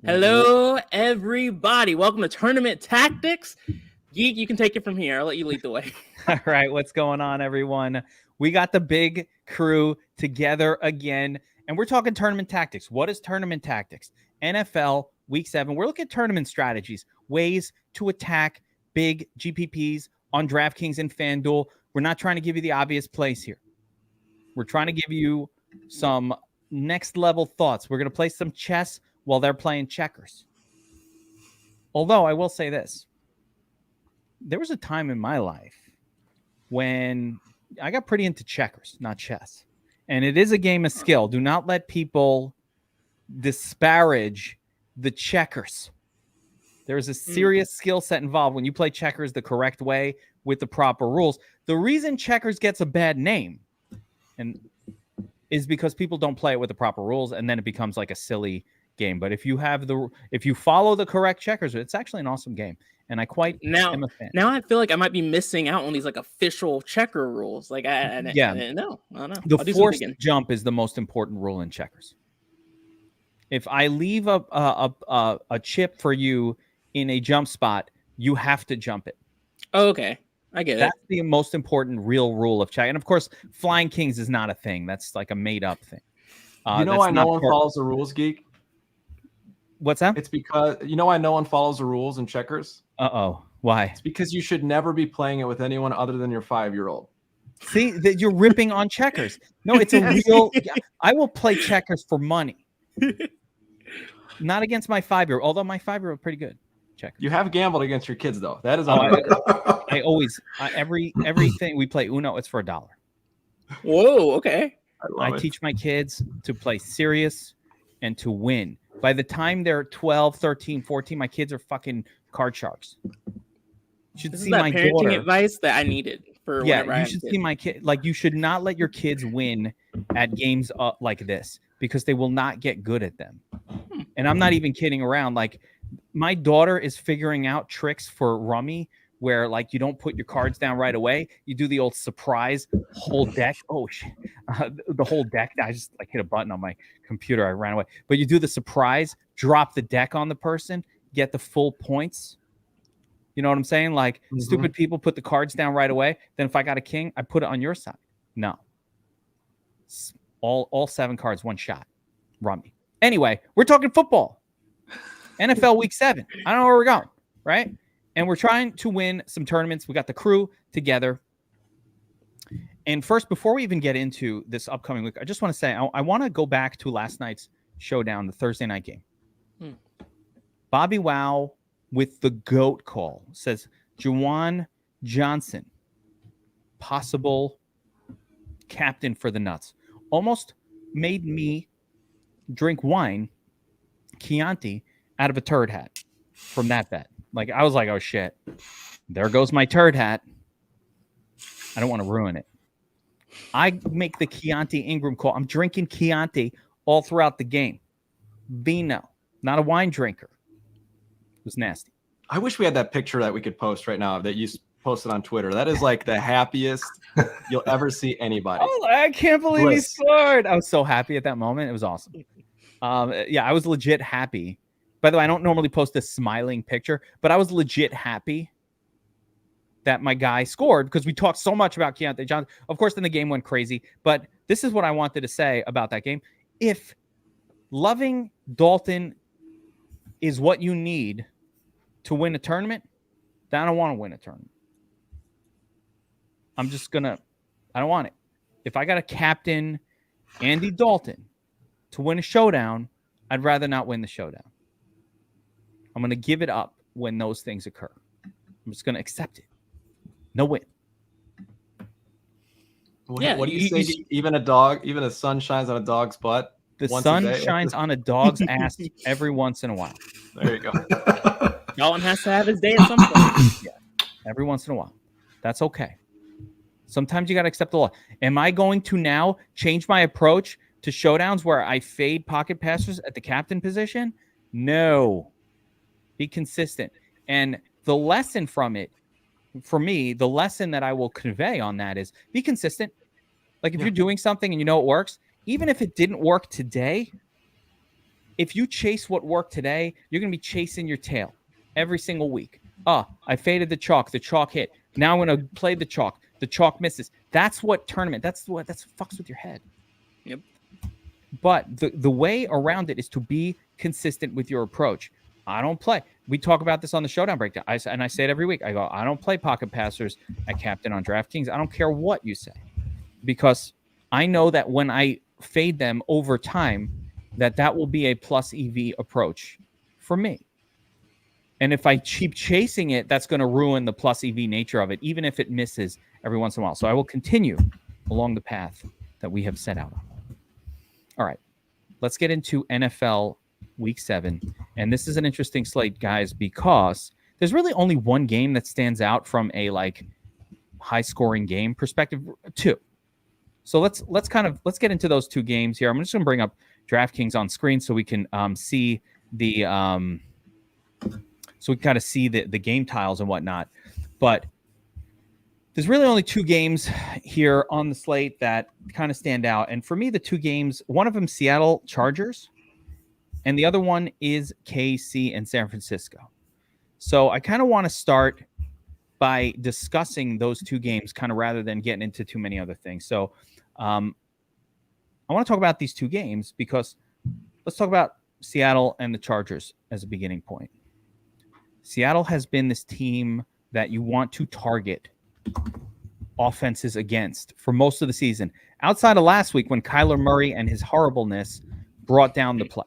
Hello, everybody. Welcome to Tournament Tactics. Geek, you can take it from here. I'll let you lead the way. All right, what's going on, everyone? We got the big crew together again, and we're talking tournament tactics. What is tournament tactics? NFL Week 7. We're looking at tournament strategies, ways to attack big GPPs on DraftKings and FanDuel. We're not trying to give you the obvious plays here. We're trying to give you some next-level thoughts. We're going to play some chess while they're playing checkers. Although I will say this. There was a time in my life when I got pretty into checkers, not chess. And it is a game of skill. Do not let people disparage the checkers. There is a serious skill set involved when you play checkers the correct way with the proper rules. The reason checkers gets a bad name is because people don't play it with the proper rules, and then it becomes like a silly game. But if you follow the correct checkers, it's actually an awesome game. And I am a fan. Now I feel like I might be missing out on these like official checker rules. Like I don't know. The forced jump is the most important rule in checkers. If I leave a chip for you in a jump spot, you have to jump it. Oh, okay. I get it. That's the most important real rule of check. And of course, flying kings is not a thing. That's like a made up thing. You know why no one follows the rules, Geek? What's that? It's because why no one follows the rules in checkers? Uh-oh. Why? It's because you should never be playing it with anyone other than your 5-year-old. See, that you're ripping on checkers. No, it's a real. I will play checkers for money. Not against my 5-year-old, although my 5-year-old pretty good. Checkers. You have gambled against your kids though. That is I always everything we play Uno, it's for $1. Whoa, okay. I teach my kids to play serious and to win. By the time they're 12, 13, 14, my kids are fucking card sharks. You should see my parenting daughter. Advice that I needed for whenever you should see my kid. Like, you should not let your kids win at games like this because they will not get good at them. And I'm not even kidding around. Like, my daughter is figuring out tricks for rummy where, like, you don't put your cards down right away. You do the old surprise whole deck. Oh, shit. The whole deck. I just hit a button on my computer. I ran away. But you do the surprise, drop the deck on the person, get the full points. You know what I'm saying? Like, stupid people put the cards down right away. Then if I got a king, I put it on your side. No. All 7 cards, one shot. Rummy. Anyway, we're talking football. NFL Week 7. I don't know where we're going, right? And we're trying to win some tournaments. We got the crew together. And first, before we even get into this upcoming week, I just want to say, I want to go back to last night's showdown, the Thursday night game. BobbyWow with the GOAT call says, Juwan Johnson, possible captain for the Nuts. Almost made me drink wine, Chianti, out of a turd hat from that bet. Like, I was like, oh, shit. There goes my turd hat. I don't want to ruin it. I make the Chianti Ingram call. I'm drinking Chianti all throughout the game. Vino. Not a wine drinker. It was nasty. I wish we had that picture that we could post right now that you posted on Twitter. That is like the happiest you'll ever see anybody. Oh, I can't believe he scored. I was so happy at that moment. It was awesome. I was legit happy. By the way, I don't normally post a smiling picture, but I was legit happy that my guy scored because we talked so much about Keontae Johnson. Of course, then the game went crazy, but this is what I wanted to say about that game. If loving Dalton is what you need to win a tournament, then I don't want to win a tournament. I don't want it. If I got a captain Andy Dalton to win a showdown, I'd rather not win the showdown. I'm going to give it up when those things occur. I'm just going to accept it. No win. What do you say? Even a sun shines on a dog's butt? The sun shines on a dog's ass every once in a while. There you go. Dalton has to have his day at some point. Yeah, every once in a while. That's okay. Sometimes you got to accept the law. Am I going to now change my approach to showdowns where I fade pocket passers at the captain position? No. Be consistent. And the lesson from it, for me, the lesson that I will convey on that is be consistent. Like, if you're doing something and you know it works, even if it didn't work today, if you chase what worked today, you're going to be chasing your tail every single week. I faded the chalk hit. Now I'm going to play the chalk misses. That's what that's what fucks with your head. Yep. But the way around it is to be consistent with your approach. I don't play. We talk about this on the Showdown breakdown. I say it every week. I go, I don't play pocket passers at captain on DraftKings. I don't care what you say, because I know that when I fade them over time, that will be a plus EV approach for me. And if I keep chasing it, that's going to ruin the plus EV nature of it, even if it misses every once in a while. So I will continue along the path that we have set out on. All right, let's get into NFL Week 7. And this is an interesting slate, guys, because there's really only one game that stands out from a high-scoring game perspective. Two. So let's get into those two games here. I'm just going to bring up DraftKings on screen so we can see the the game tiles and whatnot. But there's really only two games here on the slate that kind of stand out. And for me, the two games, one of them Seattle Chargers, and the other one is KC and San Francisco. So I kind of want to start by discussing those two games kind of rather than getting into too many other things. So I want to talk about these two games because let's talk about Seattle and the Chargers as a beginning point. Seattle has been this team that you want to target offenses against for most of the season, outside of last week when Kyler Murray and his horribleness brought down the play.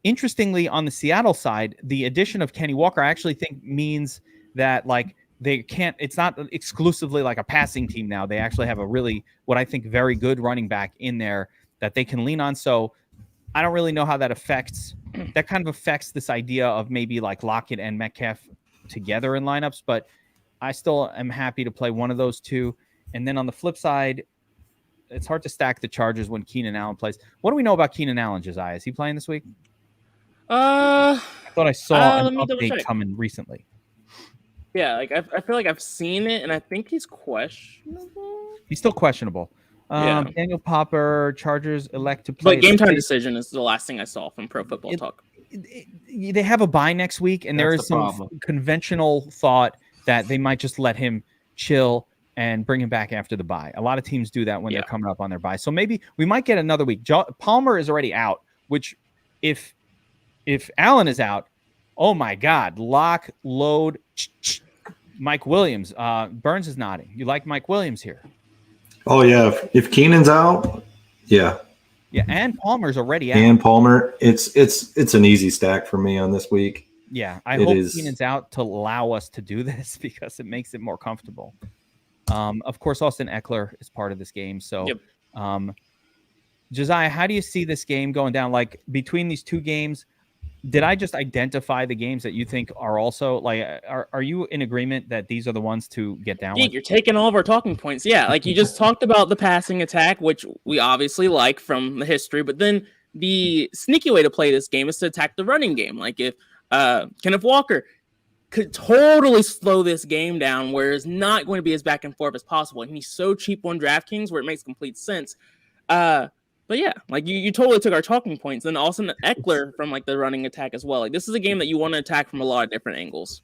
Interestingly, on the Seattle side, the addition of Kenny Walker, I actually think means that it's not exclusively like a passing team now. They actually have a really, what I think, very good running back in there that they can lean on. So I don't really know how that kind of affects this idea of maybe like Lockett and Metcalf together in lineups, but I still am happy to play one of those two. And then on the flip side, it's hard to stack the Chargers when Keenan Allen plays. What do we know about Keenan Allen, Josiah? Is he playing this week? I thought I saw an update coming recently. Yeah, I feel like I've seen it, and I think he's questionable. He's still questionable. Daniel Popper, Chargers elect to play. But game time decision is the last thing I saw from Pro Football Talk. They have a bye next week, and there is some conventional thought that they might just let him chill and bring him back after the bye. A lot of teams do that when they're coming up on their bye. So maybe we might get another week. Palmer is already out, which if Allen is out, oh my God, lock, load, Mike Williams. Burns is nodding. You like Mike Williams here? Oh, yeah. If Keenan's out, yeah. Yeah, and Palmer's already out. And Palmer, it's an easy stack for me on this week. Yeah, I hope Keenan's out to allow us to do this because it makes it more comfortable. Of course, Austin Eckler is part of this game. So, Josiah, how do you see this game going down? Like between these two games, did I just identify the games that you think are also like? Are you in agreement that these are the ones to get down? You're taking all of our talking points. Yeah, like you just talked about the passing attack, which we obviously like from the history. But then the sneaky way to play this game is to attack the running game. Like if Kenneth Walker could totally slow this game down, where it's not going to be as back and forth as possible. And he's so cheap on DraftKings where it makes complete sense. But yeah, like you totally took our talking points. And also Eckler from like the running attack as well. Like this is a game that you want to attack from a lot of different angles.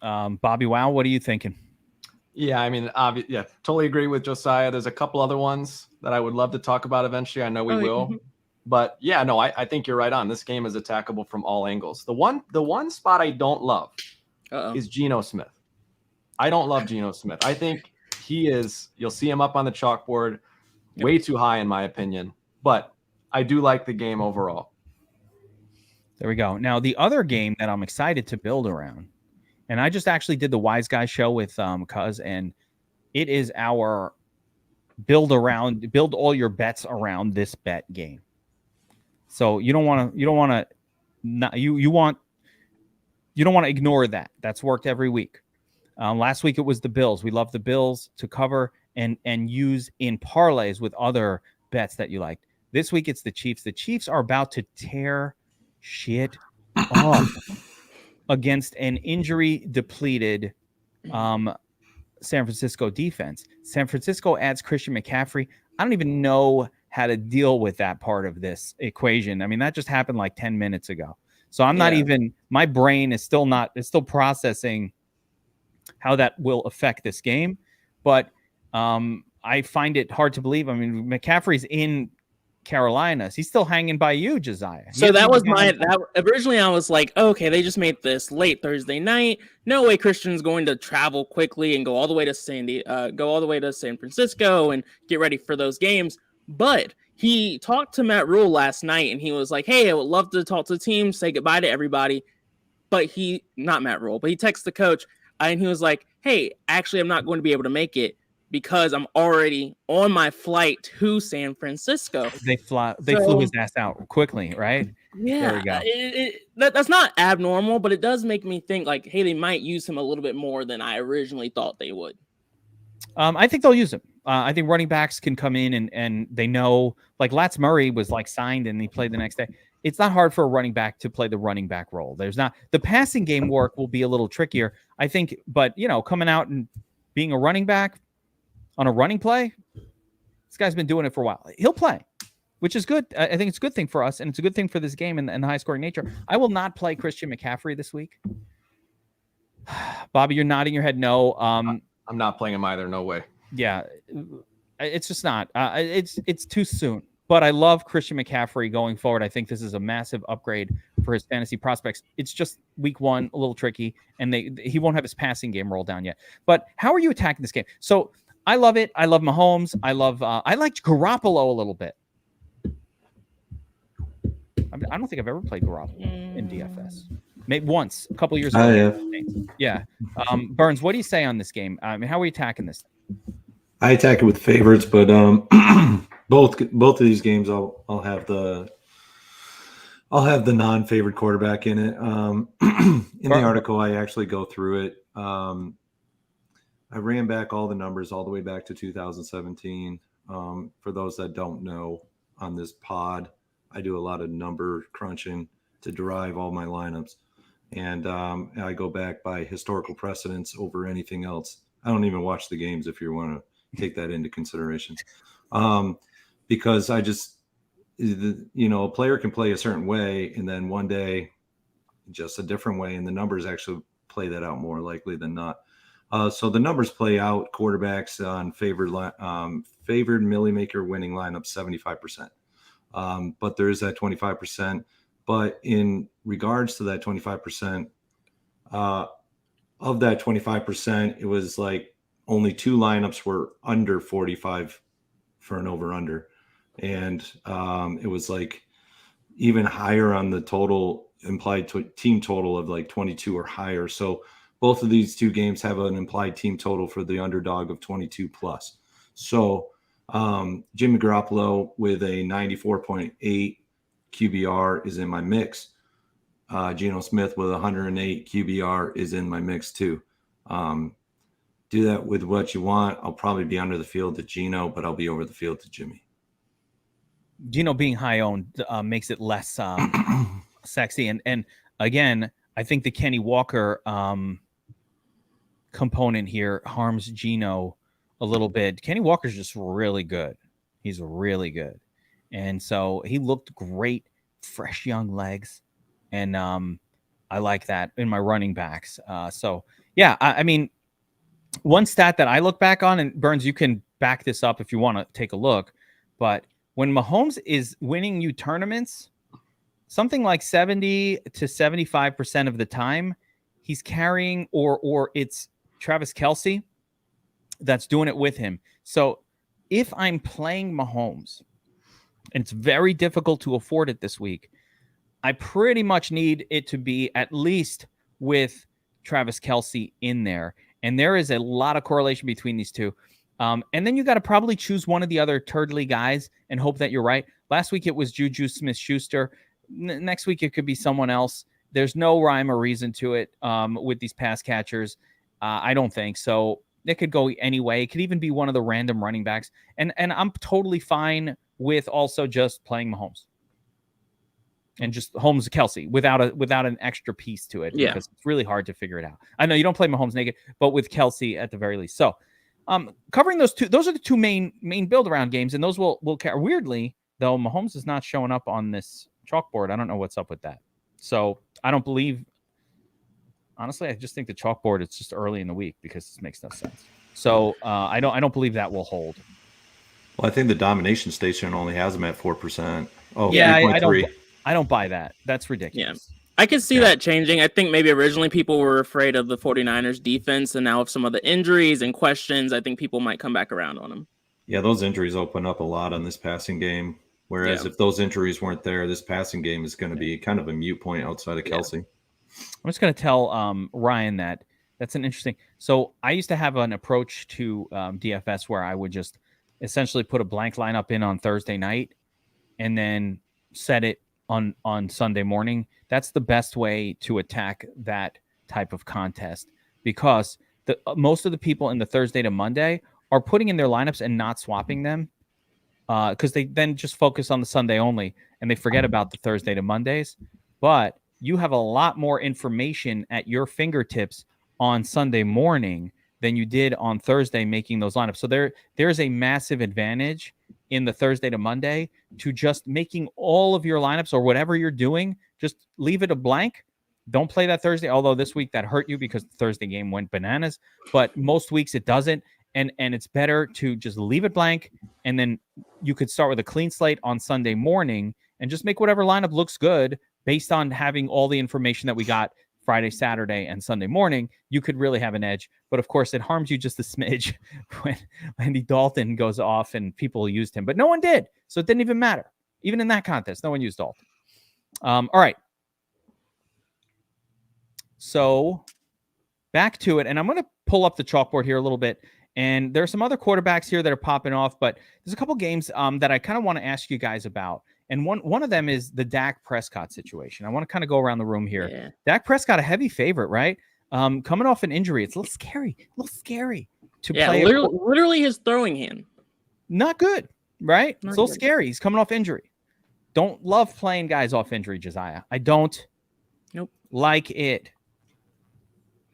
BobbyWow, what are you thinking? Yeah, I mean, totally agree with Josiah. There's a couple other ones that I would love to talk about eventually. I know we will. But yeah, no, I think you're right on. This game is attackable from all angles. The one spot I don't love is Geno Smith. I don't love Geno Smith. I think you'll see him up on the chalkboard way too high in my opinion, but I do like the game overall. There we go. Now, the other game that I'm excited to build around, and I just actually did the Wise Guy show with Cuz, and it is our build all your bets around this bet game. So you don't want to ignore that. That's worked every week. Last week it was the Bills. We love the Bills to cover and use in parlays with other bets that you liked. This week it's the Chiefs. The Chiefs are about to tear shit off against an injury depleted San Francisco defense. San Francisco adds Christian McCaffrey. I don't even know how to deal with that part of this equation. I mean, that just happened like 10 minutes ago. So I'm not even, my brain is still processing how that will affect this game. But I find it hard to believe. I mean, McCaffrey's in Carolina. He's still hanging by you, Josiah. So that was originally I was like, okay, they just made this late Thursday night. No way Christian's going to travel quickly and go all the way to San Francisco and get ready for those games. But he talked to Matt Rule last night and he was like, hey, I would love to talk to the team, say goodbye to everybody. But not Matt Rule, but he texted the coach and he was like, hey, actually, I'm not going to be able to make it because I'm already on my flight to San Francisco. They flew his ass out quickly, right? Yeah, there we go. That's not abnormal, but it does make me think like, hey, they might use him a little bit more than I originally thought they would. I think they'll use him. I think running backs can come in and they know, like Lats Murray was like signed and he played the next day. It's not hard for a running back to play the running back role. The passing game work will be a little trickier, I think, but coming out and being a running back on a running play, this guy's been doing it for a while. He'll play, which is good. I think it's a good thing for us, and it's a good thing for this game and the high-scoring nature. I will not play Christian McCaffrey this week. Bobby, you're nodding your head no. I'm not playing him either. No way. Yeah, it's just not. It's too soon. But I love Christian McCaffrey going forward. I think this is a massive upgrade for his fantasy prospects. It's just week one, a little tricky, and he won't have his passing game rolled down yet. But how are you attacking this game? So I love it. I love Mahomes. I liked Garoppolo a little bit. I don't think I've ever played Garoppolo in DFS. Maybe once, a couple years ago. I have. Yeah. Burns, what do you say on this game? I mean, how are we attacking this? I attack it with favorites, but both of these games I'll have the non-favored quarterback in it. In the article, I actually go through it. I ran back all the numbers all the way back to 2017. For those that don't know, on this pod, I do a lot of number crunching to derive all my lineups. And I go back by historical precedence over anything else. I don't even watch the games if you want to take that into consideration. Because I just, a player can play a certain way and then one day just a different way. And the numbers actually play that out more likely than not. So the numbers play out quarterbacks on favored Millie Maker winning lineup 75%. But there is that 25%. But in regards to that 25%, of that 25%, it was like only 2 lineups were under 45 for an over-under. And it was like even higher on the total implied team total of like 22 or higher. So both of these two games have an implied team total for the underdog of 22 plus. So Jimmy Garoppolo with a 94.8 QBR is in my mix. Geno Smith with 108 QBR is in my mix too. Do that with what you want. I'll probably be under the field to Geno, but I'll be over the field to Jimmy. Geno being high owned makes it less sexy. And again, I think the Kenny Walker component here harms Geno a little bit. Kenny Walker's just really good. He's really good. And so he looked great, fresh young legs. And I like that in my running backs. So, yeah, I mean, one stat that I look back on, and Burns, you can back this up if you want to take a look, but when Mahomes is winning you tournaments, something like 70 to 75% of the time, he's carrying or it's Travis Kelce that's doing it with him. So if I'm playing Mahomes, and it's very difficult to afford it this week, I pretty much need it to be at least with Travis Kelce in there. And there is a lot of correlation between these two. And then you got to probably choose one of the other turdly guys and hope that you're right. Last week it was Juju Smith-Schuster. Next week it could be someone else. There's no rhyme or reason to it with these pass catchers. I don't think so. It could go any way. It could even be one of the random running backs. And I'm totally fine with also just playing Mahomes. And just Holmes Kelce without an extra piece to it. Yeah. Because it's really hard to figure it out. I know you don't play Mahomes naked, but with Kelce at the very least. So Covering those are the two main build around games, and those will carry. Weirdly, though, Mahomes is not showing up on this chalkboard. I don't know what's up with that. So I don't believe. Honestly, I just think the chalkboard it's just early in the week because this makes no sense. So I don't believe that will hold. Well, I think the domination station only has them at 4%. Oh, yeah, 3.3. I don't buy that. That's ridiculous. Yeah. I could see that changing. I think maybe originally people were afraid of the 49ers defense, and now with some of the injuries and questions, I think people might come back around on them. Yeah, those injuries open up a lot on this passing game. Whereas if those injuries weren't there, this passing game is going to be kind of a mute point outside of Kelsey. I'm just going to tell Ryan that's an interesting. So I used to have an approach to DFS where I would just essentially put a blank lineup in on Thursday night and then set it on Sunday morning. That's the best way to attack that type of contest because most of the people in the Thursday to Monday are putting in their lineups and not swapping them because they then just focus on the Sunday only and they forget about the Thursday to Mondays. But you have a lot more information at your fingertips on Sunday morning than you did on Thursday making those lineups. So there's a massive advantage in the Thursday to Monday to just making all of your lineups or whatever you're doing, just leave it a blank. Don't play that Thursday, although this week that hurt you because the Thursday game went bananas, but most weeks it doesn't. And it's better to just leave it blank. And then you could start with a clean slate on Sunday morning and just make whatever lineup looks good based on having all the information that we got Friday, Saturday, and Sunday morning. You could really have an edge. But of course, it harms you just a smidge when Andy Dalton goes off and people used him. But no one did. So it didn't even matter. Even in that contest, no one used Dalton. All right. So back to it. And I'm going to pull up the chalkboard here a little bit. And there are some other quarterbacks here that are popping off. But there's a couple games that I kind of want to ask you guys about. And one of them is the Dak Prescott situation. I want to kind of go around the room here. Yeah. Dak Prescott, a heavy favorite, right? Coming off an injury. It's a little scary to play. Literally his throwing hand. Not good, right? It's a little scary. He's coming off injury. Don't love playing guys off injury, Josiah. I don't like it.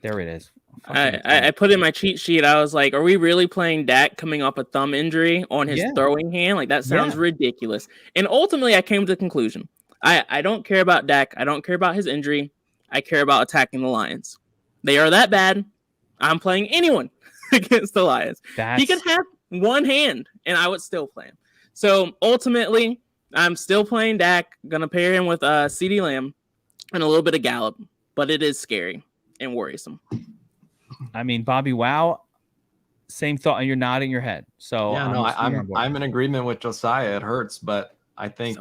There it is. I put in my cheat sheet. I was like, are we really playing Dak coming off a thumb injury on his throwing hand? Like, that sounds ridiculous. And ultimately, I came to the conclusion. I don't care about Dak. I don't care about his injury. I care about attacking the Lions. They are that bad. I'm playing anyone against the Lions. He could have one hand, and I would still play him. So, ultimately, I'm still playing Dak. Going to pair him with CeeDee Lamb and a little bit of Gallup. But it is scary and worrisome. I mean, BobbyWow, same thought. You're nodding your head. So I'm in agreement with Josiah. It hurts, but I think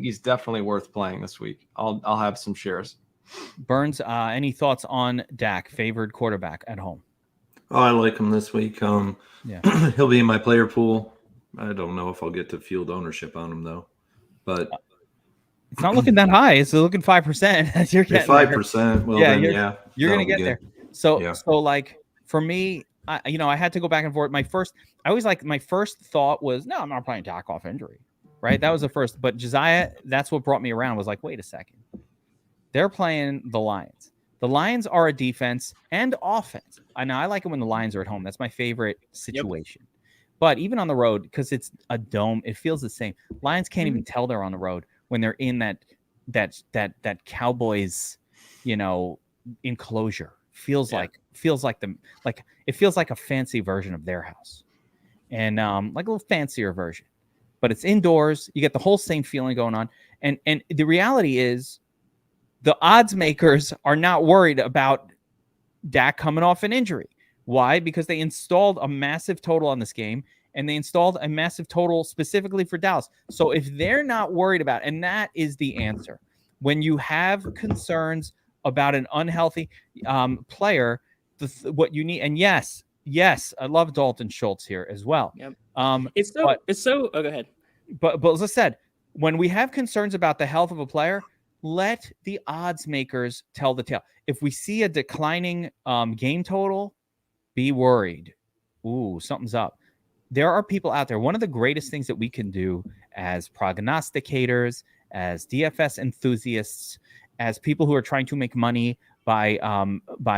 he's definitely worth playing this week. I'll have some shares. Burns, any thoughts on Dak, favored quarterback at home? Oh, I like him this week. He'll be in my player pool. I don't know if I'll get to field ownership on him though, but it's not looking that high. It's looking 5%. You're getting 5%. Well, you're gonna get there. So like for me, I had to go back and forth. My first thought was, no, I'm not playing Dak off injury, right? That was the first. But Josiah, that's what brought me around. Was like, wait a second, they're playing the Lions. The Lions are a defense and offense. I like it when the Lions are at home. That's my favorite situation. Yep. But even on the road, because it's a dome, it feels the same. Lions can't even tell they're on the road when they're in that Cowboys, enclosure. Feels like it feels like a fancy version of their house, and like a little fancier version, but it's indoors. You get the whole same feeling going on, and the reality is, the odds makers are not worried about Dak coming off an injury. Why? Because they installed a massive total on this game, and they installed a massive total specifically for Dallas. So if they're not worried about, and that is the answer, when you have concerns about an unhealthy player, what you need, and yes, I love Dalton Schultz here as well. Yep. Oh, go ahead. But as I said, when we have concerns about the health of a player, let the odds makers tell the tale. If we see a declining game total, be worried. Ooh, something's up. There are people out there. One of the greatest things that we can do as prognosticators, as DFS enthusiasts, as people who are trying to make money by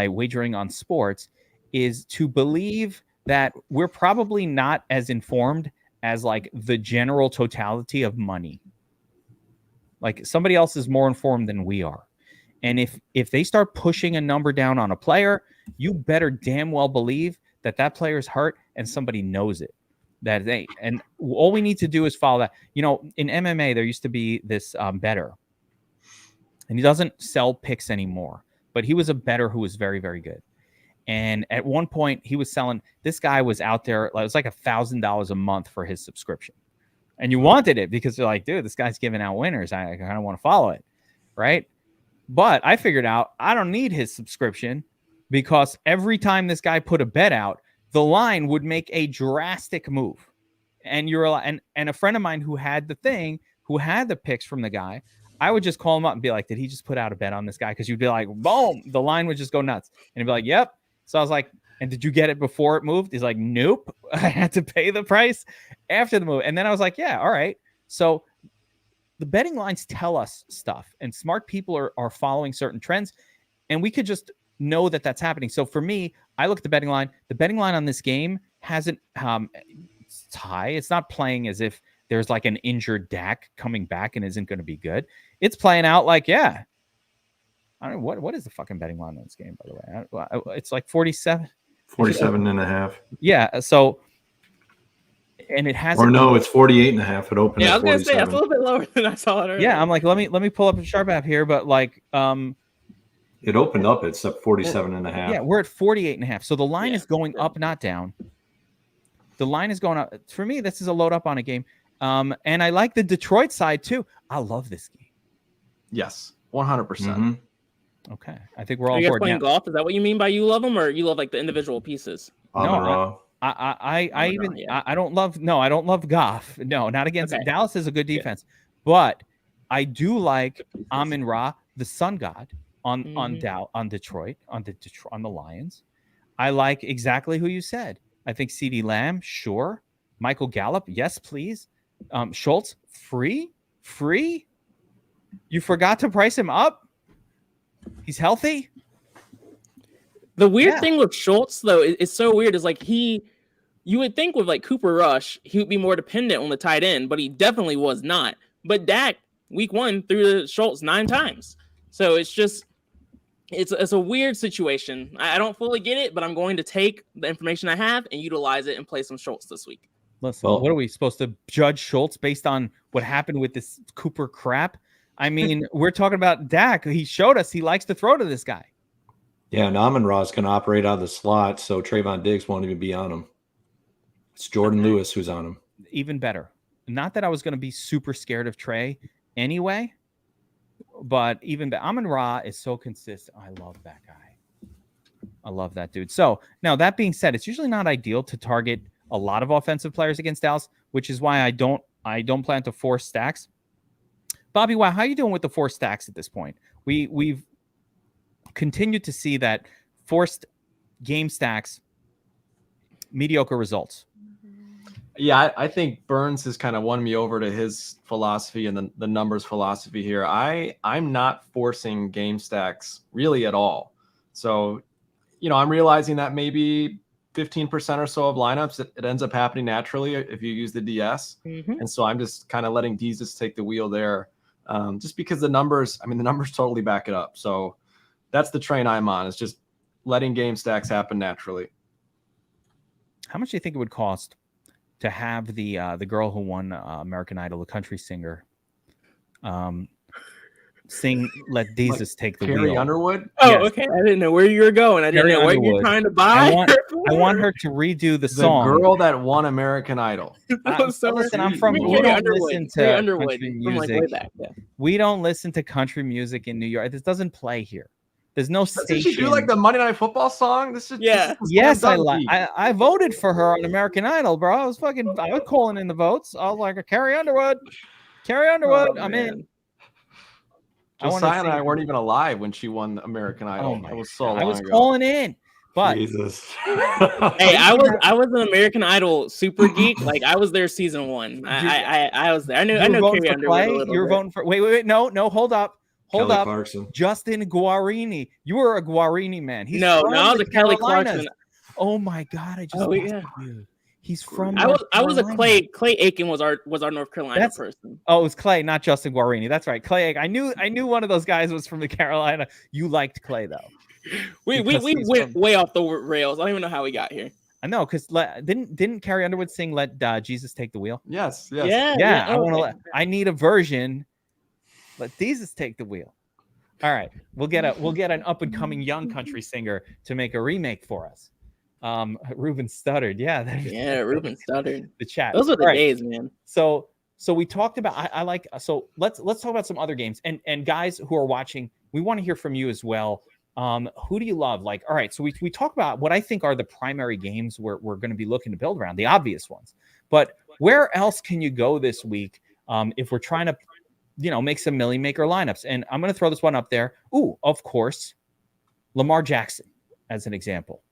wagering on sports, is to believe that we're probably not as informed as like the general totality of money. Like somebody else is more informed than we are. And if they start pushing a number down on a player, you better damn well believe that that player's hurt and somebody knows it. And all we need to do is follow that. You know, in MMA, there used to be this bettor, and he doesn't sell picks anymore, but he was a bettor who was very, very good. And at one point he was selling, this guy was out there, it was like $1,000 a month for his subscription. And you wanted it because you're like, dude, this guy's giving out winners. I kind of want to follow it. Right. But I figured out I don't need his subscription because every time this guy put a bet out, the line would make a drastic move. And and a friend of mine who had the thing, who had the picks from the guy, I would just call him up and be like, did he just put out a bet on this guy? Because you'd be like, boom, the line would just go nuts. And he'd be like, yep. So I was like, and did you get it before it moved? He's like, nope. I had to pay the price after the move. And then I was like, yeah, all right. So the betting lines tell us stuff, and smart people are following certain trends, and we could just know that that's happening. So for me, I look at the betting line. The betting line on this game hasn't it's high. It's not playing as if there's like an injured Dak coming back and isn't going to be good. It's playing out like, yeah. I don't know what is the fucking betting line on this game, by the way. It's like 47 and a half. Yeah. So, and it has, or no, it's 48 and a half. It opened. Yeah, I at was gonna say that's 47. a little bit lower than I saw it earlier. Yeah, I'm like, let me pull up a sharp app here, but like, it opened up. It's up 47 and a half. Yeah, we're at 48 and a half. So the line is going up, not down. The line is going up. For me, this is a load up on a game. And I like the Detroit side too. I love this game. Yes, 100%. Mm-hmm. Okay, I think we're all Are you guys board playing now. golf? Is that what you mean by you love them, or you love like the individual pieces? No, I don't love Goff. No, not against Dallas is a good defense, but I do like Amon-Ra, the sun god on Detroit, on the Lions. I like exactly who you said. I think CeeDee Lamb, sure. Michael Gallup, yes, please. Schultz, free. You forgot to price him up. He's healthy. The weird thing with Schultz, though, is so weird. Is like you would think with like Cooper Rush, he would be more dependent on the tight end, but he definitely was not. But Dak, week 1, threw to Schultz 9 times. So it's just, it's a weird situation. I don't fully get it, but I'm going to take the information I have and utilize it and play some Schultz this week. Listen, what are we supposed to judge Schultz based on what happened with this Cooper crap? I mean, we're talking about Dak. He showed us he likes to throw to this guy. Yeah, and Amon-Ra is going to operate out of the slot, so Trayvon Diggs won't even be on him. It's Jordan Lewis who's on him. Even better. Not that I was going to be super scared of Trey anyway, but even Amon-Ra is so consistent. I love that guy. I love that dude. So now that being said, it's usually not ideal to target a lot of offensive players against Dallas, which is why I don't plan to force stacks. BobbyWow, how are you doing with the forced stacks at this point? We've continued to see that forced game stacks, mediocre results. Yeah, I think Burns has kind of won me over to his philosophy and the numbers philosophy here. I'm not forcing game stacks really at all. So, I'm realizing that maybe 15% or so of lineups, it ends up happening naturally if you use the DS. Mm-hmm. And so I'm just kind of letting Jesus take the wheel there. Just because the numbers totally back it up. So that's the train I'm on, is just letting game stacks happen naturally. How much do you think it would cost to have the girl who won American Idol, the country singer, sing "Let Jesus Take the Wheel"? Carrie Underwood? Oh, yes. Okay. I didn't know where you were going. I didn't know what you're trying to buy. I want her to redo the song. The girl that won American Idol. Listen, I'm from. We don't listen to country music. Way back, yeah. We don't listen to country music in New York. This doesn't play here. There's no station. Did she do like the Monday Night Football song? Yes, I voted for her on American Idol, bro. I was calling in the votes. I was like, Carrie Underwood. Oh, I'm in. Josiah and I weren't even alive when she won American Idol. Oh, it was so long I was ago. calling in, but Jesus. Hey, I was an American Idol super geek. Like I was there season 1. I was there. I know Carrie Underwood. You were voting for. Wait. No. Hold up. Clarkson. Justin Guarini. You were a Guarini man. No, I was a Kelly Clarkson. Oh my God! I just busted you. He's from. I was a Clay. Clay Aiken was our North Carolina person. Oh, it was Clay, not Justin Guarini. That's right, Clay Aiken. I knew one of those guys was from the Carolina. You liked Clay though. We went way off the rails. I don't even know how we got here. I know, because didn't Carrie Underwood sing "Let Jesus Take the Wheel"? Yes. Yeah. I need a version. Let Jesus take the wheel. All right, we'll get an up and coming young country singer to make a remake for us. Ruben stuttered. Yeah, Ruben stuttered. The chat. Those are the days, man. So we talked about. Let's talk about some other games and guys who are watching. We want to hear from you as well. Who do you love? Like, all right, so we talk about what I think are the primary games we're going to be looking to build around, the obvious ones. But where else can you go this week if we're trying to, make some million maker lineups? And I'm going to throw this one up there. Ooh, of course, Lamar Jackson as an example.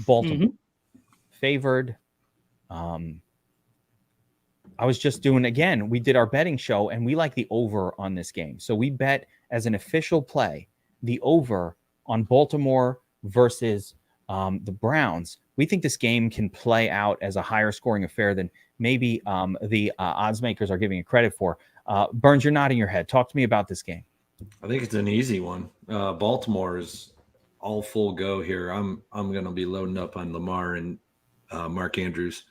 Baltimore favored. I was just doing again. We did our betting show, and we like the over on this game. So we bet as an official play the over on Baltimore versus the Browns. We think this game can play out as a higher scoring affair than maybe the odds makers are giving it credit for. Burns, you're nodding your head. Talk to me about this game. I think it's an easy one. Baltimore is all full go here. I'm going to be loading up on Lamar and Mark Andrews.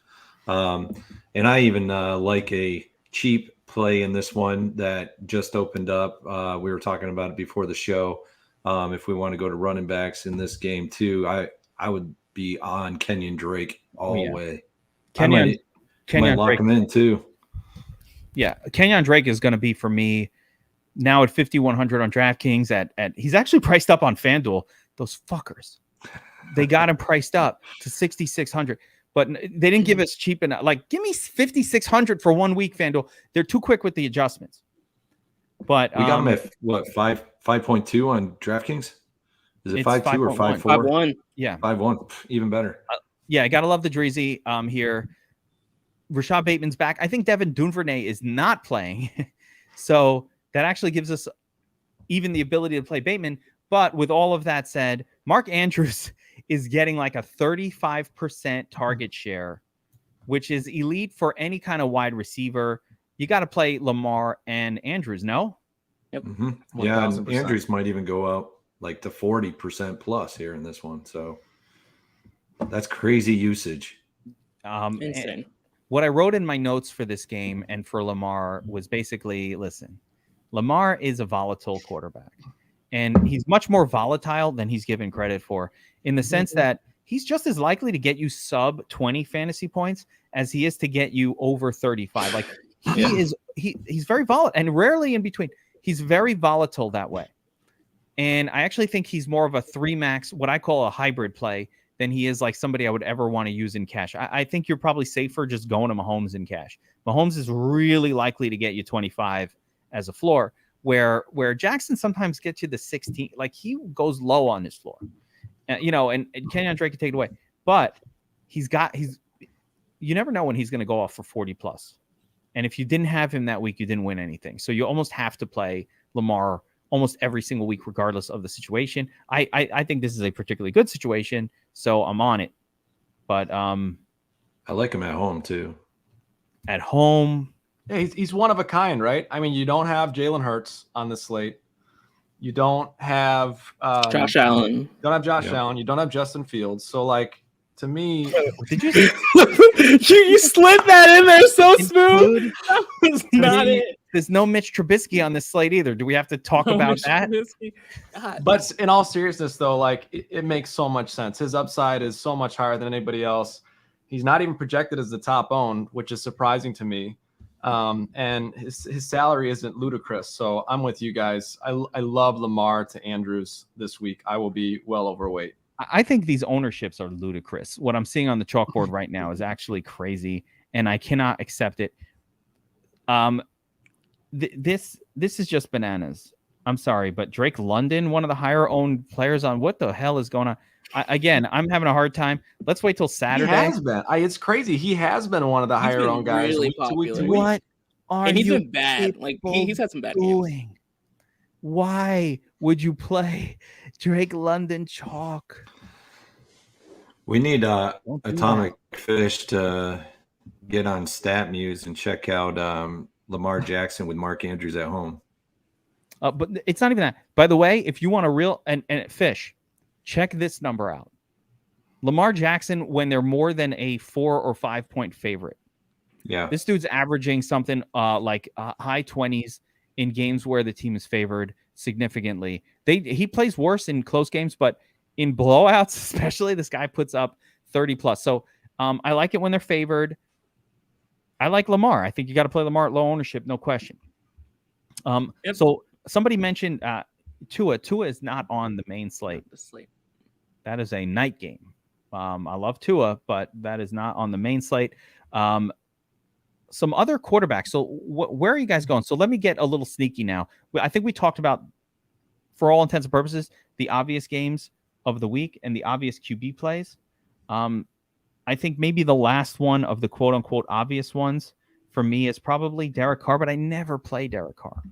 And I even like a cheap play in this one that just opened up. We were talking about it before the show. If we want to go to running backs in this game too, I would be on Kenyon Drake all the way. Kenyon lock Drake. him in too. Yeah, Kenyon Drake is going to be for me now at 5,100 on DraftKings. At he's actually priced up on FanDuel. Those fuckers, they got him priced up to 6,600, but they didn't give us cheap enough. Like, give me 5,600 for 1 week, FanDuel. They're too quick with the adjustments. But we got him at what 5.2 on DraftKings? Is it 5.2 or 5.4? 5.1. Yeah, 5.1. Even better. I gotta love the Dreezy here. Rashad Bateman's back. I think Devin Duvernay is not playing, so that actually gives us even the ability to play Bateman. But with all of that said, Mark Andrews is getting like a 35% target share, which is elite for any kind of wide receiver. You got to play Lamar and Andrews, no? Yep. Mm-hmm. Yeah, and Andrews might even go out like to 40% plus here in this one. So that's crazy usage. Insane. What I wrote in my notes for this game and for Lamar was basically, listen, Lamar is a volatile quarterback. And he's much more volatile than he's given credit for, in the sense that he's just as likely to get you sub 20 fantasy points as he is to get you over 35. Like he's very volatile and rarely in between. He's very volatile that way. And I actually think he's more of a 3 max, what I call a hybrid play, than he is like somebody I would ever want to use in cash. I think you're probably safer just going to Mahomes in cash. Mahomes is really likely to get you 25 as a floor. Where Jackson sometimes gets you the 16, like he goes low on this floor, and Kenyon Drake can take it away, but you never know when he's going to go off for 40 plus. And if you didn't have him that week, you didn't win anything. So you almost have to play Lamar almost every single week, regardless of the situation. I think this is a particularly good situation, so I'm on it. But I like him at home too. At home. Yeah, he's one of a kind, right? I mean, you don't have Jalen Hurts on the slate. You don't have Josh Allen. You don't have Josh Allen. You don't have Justin Fields. So, like, to me, did you you slid that in there so smooth? That was not it. There's no Mitch Trubisky on this slate either. Do we have to talk about that? But in all seriousness, though, like it makes so much sense. His upside is so much higher than anybody else. He's not even projected as the top owned, which is surprising to me. And his salary isn't ludicrous. So I'm with you guys. I love Lamar to Andrews this week. I will be well overweight. I think these ownerships are ludicrous. What I'm seeing on the chalkboard right now is actually crazy, and I cannot accept it. This is just bananas. I'm sorry, but Drake London, one of the higher owned players on what the hell is going on? I'm having a hard time. Let's wait till Saturday. He has been. It's crazy. He has been one of the higher owned guys. Really popular. What are and he's you been bad. Like he's had some bad games. Why would you play Drake London chalk? We need Don't do Atomic Fish to get on StatMuse and check out Lamar Jackson with Mark Andrews at home. But it's not even that. By the way, if you want a real and Fish, check this number out. Lamar Jackson, when they're more than a 4 or 5 point favorite. Yeah. This dude's averaging something like high 20s in games where the team is favored significantly. He plays worse in close games, but in blowouts, especially, this guy puts up 30 plus. So I like it when they're favored. I like Lamar. I think you got to play Lamar at low ownership, no question. Yep. So somebody mentioned Tua. Tua is not on the main slate. That is a night game. I love Tua, but that is not on the main slate. Some other quarterbacks. So where are you guys going? So let me get a little sneaky now. I think we talked about, for all intents and purposes, the obvious games of the week and the obvious QB plays. I think maybe the last one of the quote unquote obvious ones for me is probably Derek Carr, but I never play Derek Carr.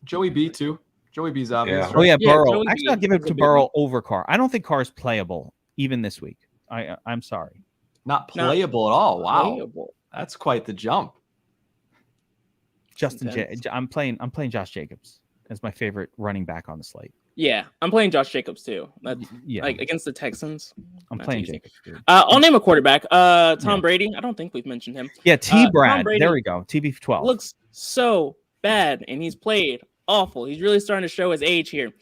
Joey B too. Joey B's obvious. Yeah. Right? Oh yeah, Yeah, Burrow. Joey Actually, B I'll give it is a to big Burrow one. over Carr. I don't think Carr is playable even this week. I'm sorry. Not playable at all. Wow. Playable. That's quite the jump. I'm playing Josh Jacobs as my favorite running back on the slate. Yeah, I'm playing Josh Jacobs too. That's Yeah, like against the Texans. I'm That's playing easy. Jacobs. Dude. I'll name a quarterback. Tom Brady. I don't think we've mentioned him. Yeah, Brad. Tom Brady There we go. TB12. Looks so bad, and he's played awful. He's really starting to show his age here.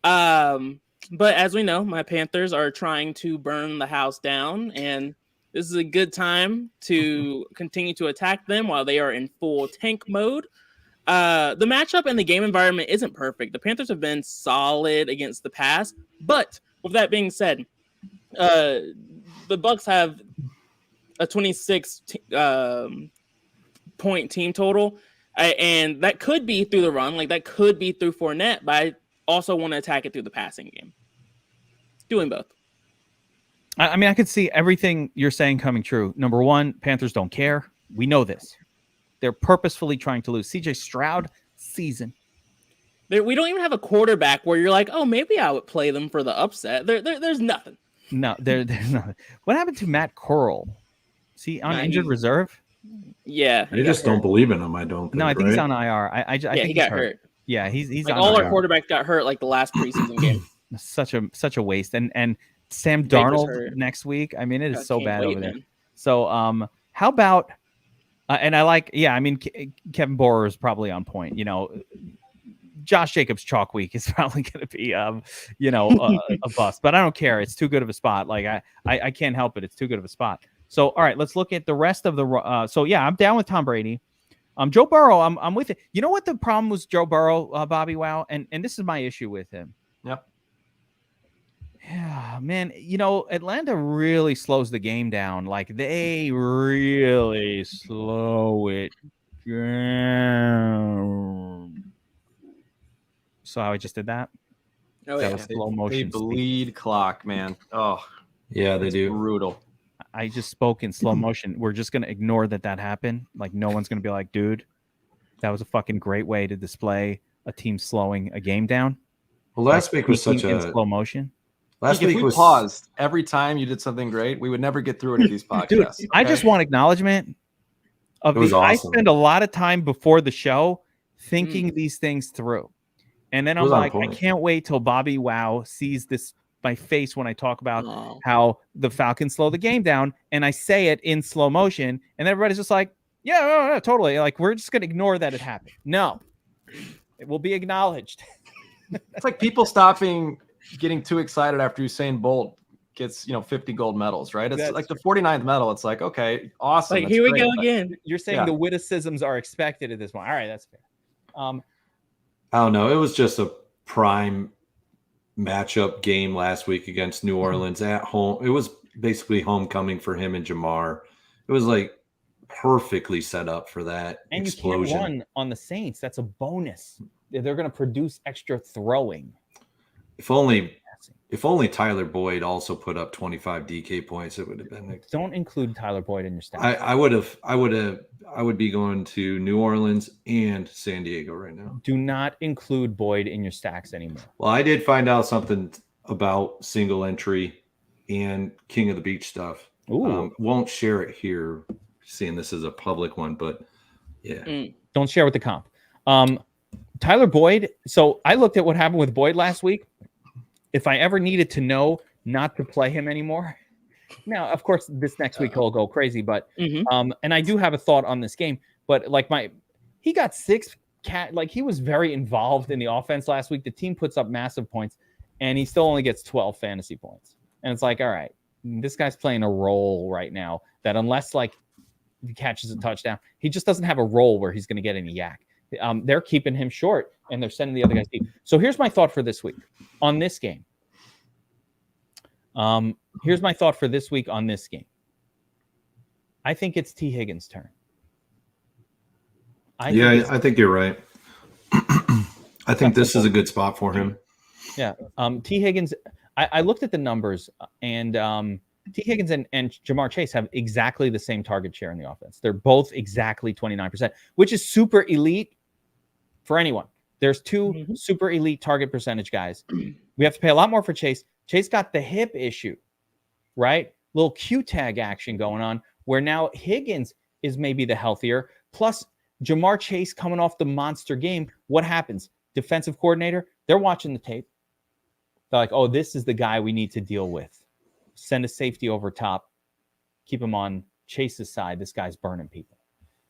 But as we know, my Panthers are trying to burn the house down, and this is a good time to continue to attack them while they are in full tank mode. The matchup and the game environment isn't perfect. The Panthers have been solid against the pass, but with that being said, the Bucs have a 26 point team total, and that could be through the run, like that could be through Fournette, but I also want to attack it through the passing game. Doing both. I mean, I could see everything you're saying coming true. Number one, Panthers don't care. We know this. They're purposefully trying to lose. CJ Stroud season. We don't even have a quarterback where you're like, oh, maybe I would play them for the upset. There's nothing. No, there's nothing. What happened to Matt Corral? Is he on injured reserve? Yeah. They just don't believe in him, I don't think. No, I think right? he's on IR. I think he got hurt. Yeah, he's like on all IR. our quarterbacks got hurt like the last preseason game. Such a waste. And Sam Baker's Darnold hurt. next week. I mean, it is I so can't bad wait, over there. man. So how about and I like, yeah, I mean, Kevin Borer is probably on point. You know, Josh Jacobs chalk week is probably going to be, a bust, but I don't care. It's too good of a spot. Like I can't help it. It's too good of a spot. So, all right, let's look at the rest of the, so yeah, I'm down with Tom Brady. Joe Burrow, I'm with it. You know what the problem was, Joe Burrow, BobbyWow? And this is my issue with him. Yep. Yeah, man, you know, Atlanta really slows the game down. Like they really slow it down. So I just did that. Oh, That yeah. was slow They motion. bleed clock, man. Oh, Yeah, they it's do. brutal. I just spoke in slow motion. We're just going to ignore that happened. Like no one's going to be like, dude, that was a fucking great way to display a team slowing a game down. Well, last week was such in a slow motion. last If week we was paused every time you did something great, we would never get through any of these podcasts. Dude, okay? I just want acknowledgement of It was I awesome. spend a lot of time before the show thinking these things through. And then It I'm was on like, I point. can't wait till BobbyWow sees this my face when I talk about Oh. how the Falcons slow the game down, and I say it in slow motion, and everybody's just like, yeah, no, totally. Like we're just gonna ignore that it happened. No, it will be acknowledged. It's like people stopping getting too excited after Usain Bolt gets 50 gold medals, right? It's That's like the 49th medal. It's like, okay, awesome. Like that's here we great, go but- again. You're saying Yeah. the witticisms are expected at this point. All right, that's fair. I don't know. It was just a prime matchup game last week against New Orleans at home. It was basically homecoming for him and Jamar. It was like perfectly set up for that And explosion. you can't run on the Saints. That's a bonus. They're going to produce extra throwing. If only Tyler Boyd also put up 25 DK points, it would have been. Don't include Tyler Boyd in your stats. I would be going to New Orleans and San Diego right now. Do not include Boyd in your stacks anymore. Well, I did find out something about single entry and King of the Beach stuff. Won't share it here, seeing this is a public one, but yeah. Don't share with the comp. Tyler Boyd. So I looked at what happened with Boyd last week. If I ever needed to know not to play him anymore. Now, of course, this next week he'll go crazy, but and I do have a thought on this game, but like he got 6 like he was very involved in the offense last week. The team puts up massive points and he still only gets 12 fantasy points. And it's like, all right, this guy's playing a role right now that unless like he catches a touchdown, he just doesn't have a role where he's going to get any yak. They're keeping him short and they're sending the other guys deep. So here's my thought for this week on this game. Here's my thought for this week on this game. I think it's T. Higgins' turn. I think you're right. I think this is a good spot for him. Yeah. T. Higgins, I looked at the numbers, and T. Higgins and Jamar Chase have exactly the same target share in the offense. They're both exactly 29%, which is super elite for anyone. There's 2 super elite target percentage guys. We have to pay a lot more for Chase. Chase got the hip issue, right? Little Q tag action going on, where now Higgins is maybe the healthier. Plus, Jamar Chase coming off the monster game. What happens? Defensive coordinator, they're watching the tape. They're like, oh, this is the guy we need to deal with. Send a safety over top. Keep him on Chase's side. This guy's burning people.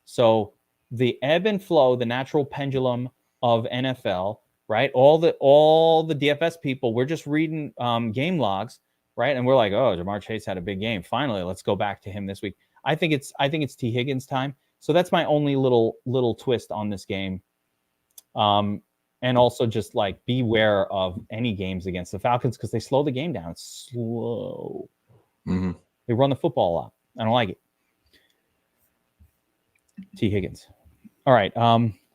So the ebb and flow, the natural pendulum of NFL, right? All the DFS people, we're just reading game logs, right? And we're like, oh, Jamar Chase had a big game. Finally, let's go back to him this week. I think it's T. Higgins' time. So that's my only little twist on this game. And also just like beware of any games against the Falcons because they slow the game down. It's slow. They run the football a lot. I don't like it. T. Higgins. All right.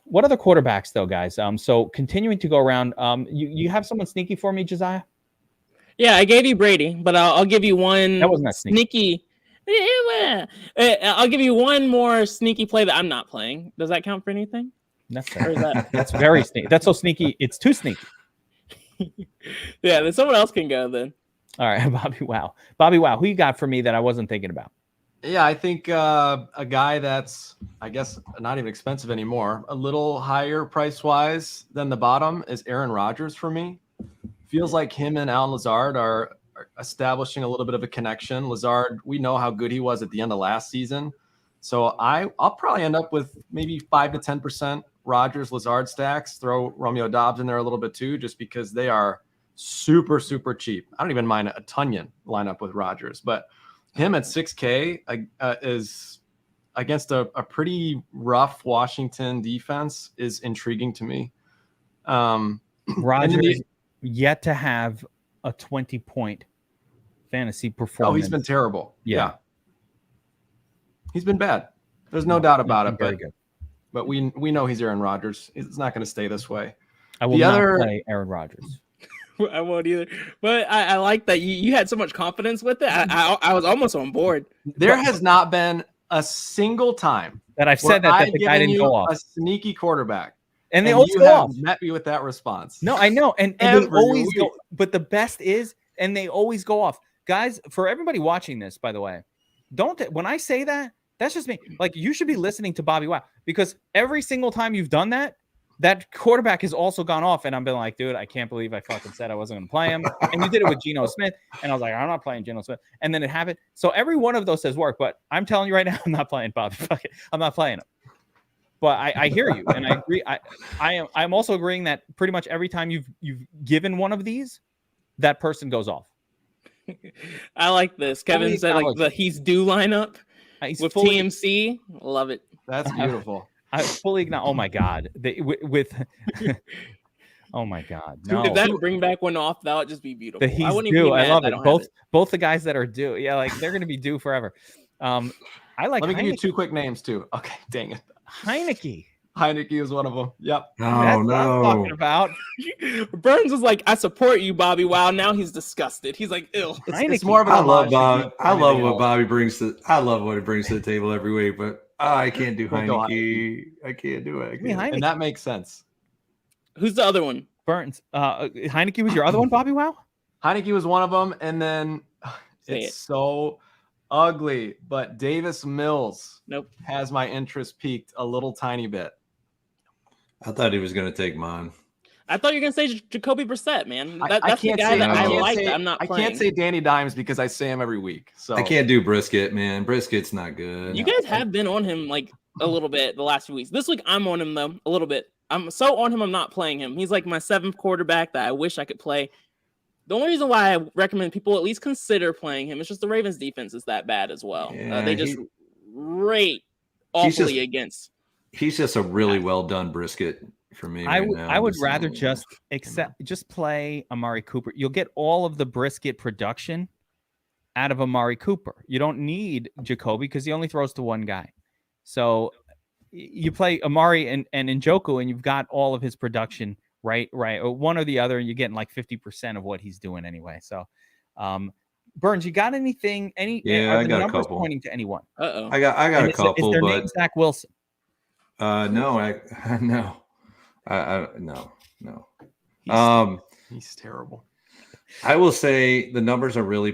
What other quarterbacks though, guys? So continuing to go around. You have someone sneaky for me, Josiah? Yeah, I gave you Brady, but I'll give you one. That wasn't that sneaky. I'll give you one more sneaky play that I'm not playing. Does that count for anything? That's very sneaky. That's so sneaky. It's too sneaky. Yeah, then someone else can go then. All right, BobbyWow. Who you got for me that I wasn't thinking about? Yeah, I think a guy that's, I guess, not even expensive anymore, a little higher price-wise than the bottom is Aaron Rodgers for me. Feels like him and Allen Lazard are establishing a little bit of a connection. Lazard, we know how good he was at the end of last season. So I'll probably end up with maybe 5 to 10% Rodgers Lazard stacks. Throw Romeo Doubs in there a little bit too, just because they are super, super cheap. I don't even mind a Tunyon lineup with Rodgers, but him at 6K is against a pretty rough Washington defense is intriguing to me. Rodgers yet to have a 20-point fantasy performance. Oh, he's been terrible. Yeah. He's been bad. There's no doubt about it. But we know he's Aaron Rodgers. It's not going to stay this way. I will not play Aaron Rodgers. I won't either. But I like that you had so much confidence with it. I was almost on board. There has not been a single time that I've said that the guy didn't go off. A sneaky quarterback. And they always go off. Met me with that response. No, I know. And they always go. But the best is, and they always go off. Guys, for everybody watching this, by the way, when I say that, that's just me. Like, you should be listening to BobbyWow because every single time you've done that, that quarterback has also gone off. And I've been like, dude, I can't believe I fucking said I wasn't going to play him. And you did it with Geno Smith. And I was like, I'm not playing Geno Smith. And then it happened. So every one of those has worked. But I'm telling you right now, I'm not playing Bobby. Fuck it. I'm not playing him. But I hear you. And I agree. I'm also agreeing that pretty much every time you've given one of these, that person goes off. I like this. Kevin said like the he's due lineup with TMC. Love it. That's beautiful. I fully acknowledge. Oh my god! Oh my god! No. If that bring back one off, that would just be beautiful. I wouldn't even be mad. I love it. Both the guys that are due, yeah, like they're gonna be due forever. I like. Let me give you 2 quick names too. Okay, dang it. Heineke is one of them. Yep. That's what I'm talking about. Burns was like, "I support you, Bobby." Wow, now he's disgusted. He's like, "Ew." It's more of an homage. I love what Bobby brings to. I love what he brings to the table every week, but I can't do Heineke. I can't do it. And that makes sense. Who's the other one? Burns. Heineke was your other one, BobbyWow? Heineke was one of them, and then It's so ugly. But Davis Mills has my interest peaked a little tiny bit. I thought he was going to take Mon. I thought you were going to say Jacoby Brissett, man. That's the guy that I like that I'm not playing. I can't say Danny Dimes because I say him every week. So I can't do Brisket, man. Brisket's not good. You guys have been on him like a little bit the last few weeks. This week I'm on him though a little bit. I'm so on him I'm not playing him. He's like my 7th quarterback that I wish I could play. The only reason why I recommend people at least consider playing him is just the Ravens defense is that bad as well. Yeah, they just rate awfully against. He's just a really well done Brisket for me. I would rather just play Amari Cooper. You'll get all of the Brisket production out of Amari Cooper. You don't need Jacoby because he only throws to one guy. So you play Amari and Njoku, and you've got all of his production right, or one or the other, and you're getting like 50% of what he's doing anyway. So, Burns, you got anything? Yeah, I got a couple. Pointing to anyone? I got a couple. Is their but name Zach Wilson? No. He's terrible. I will say the numbers are really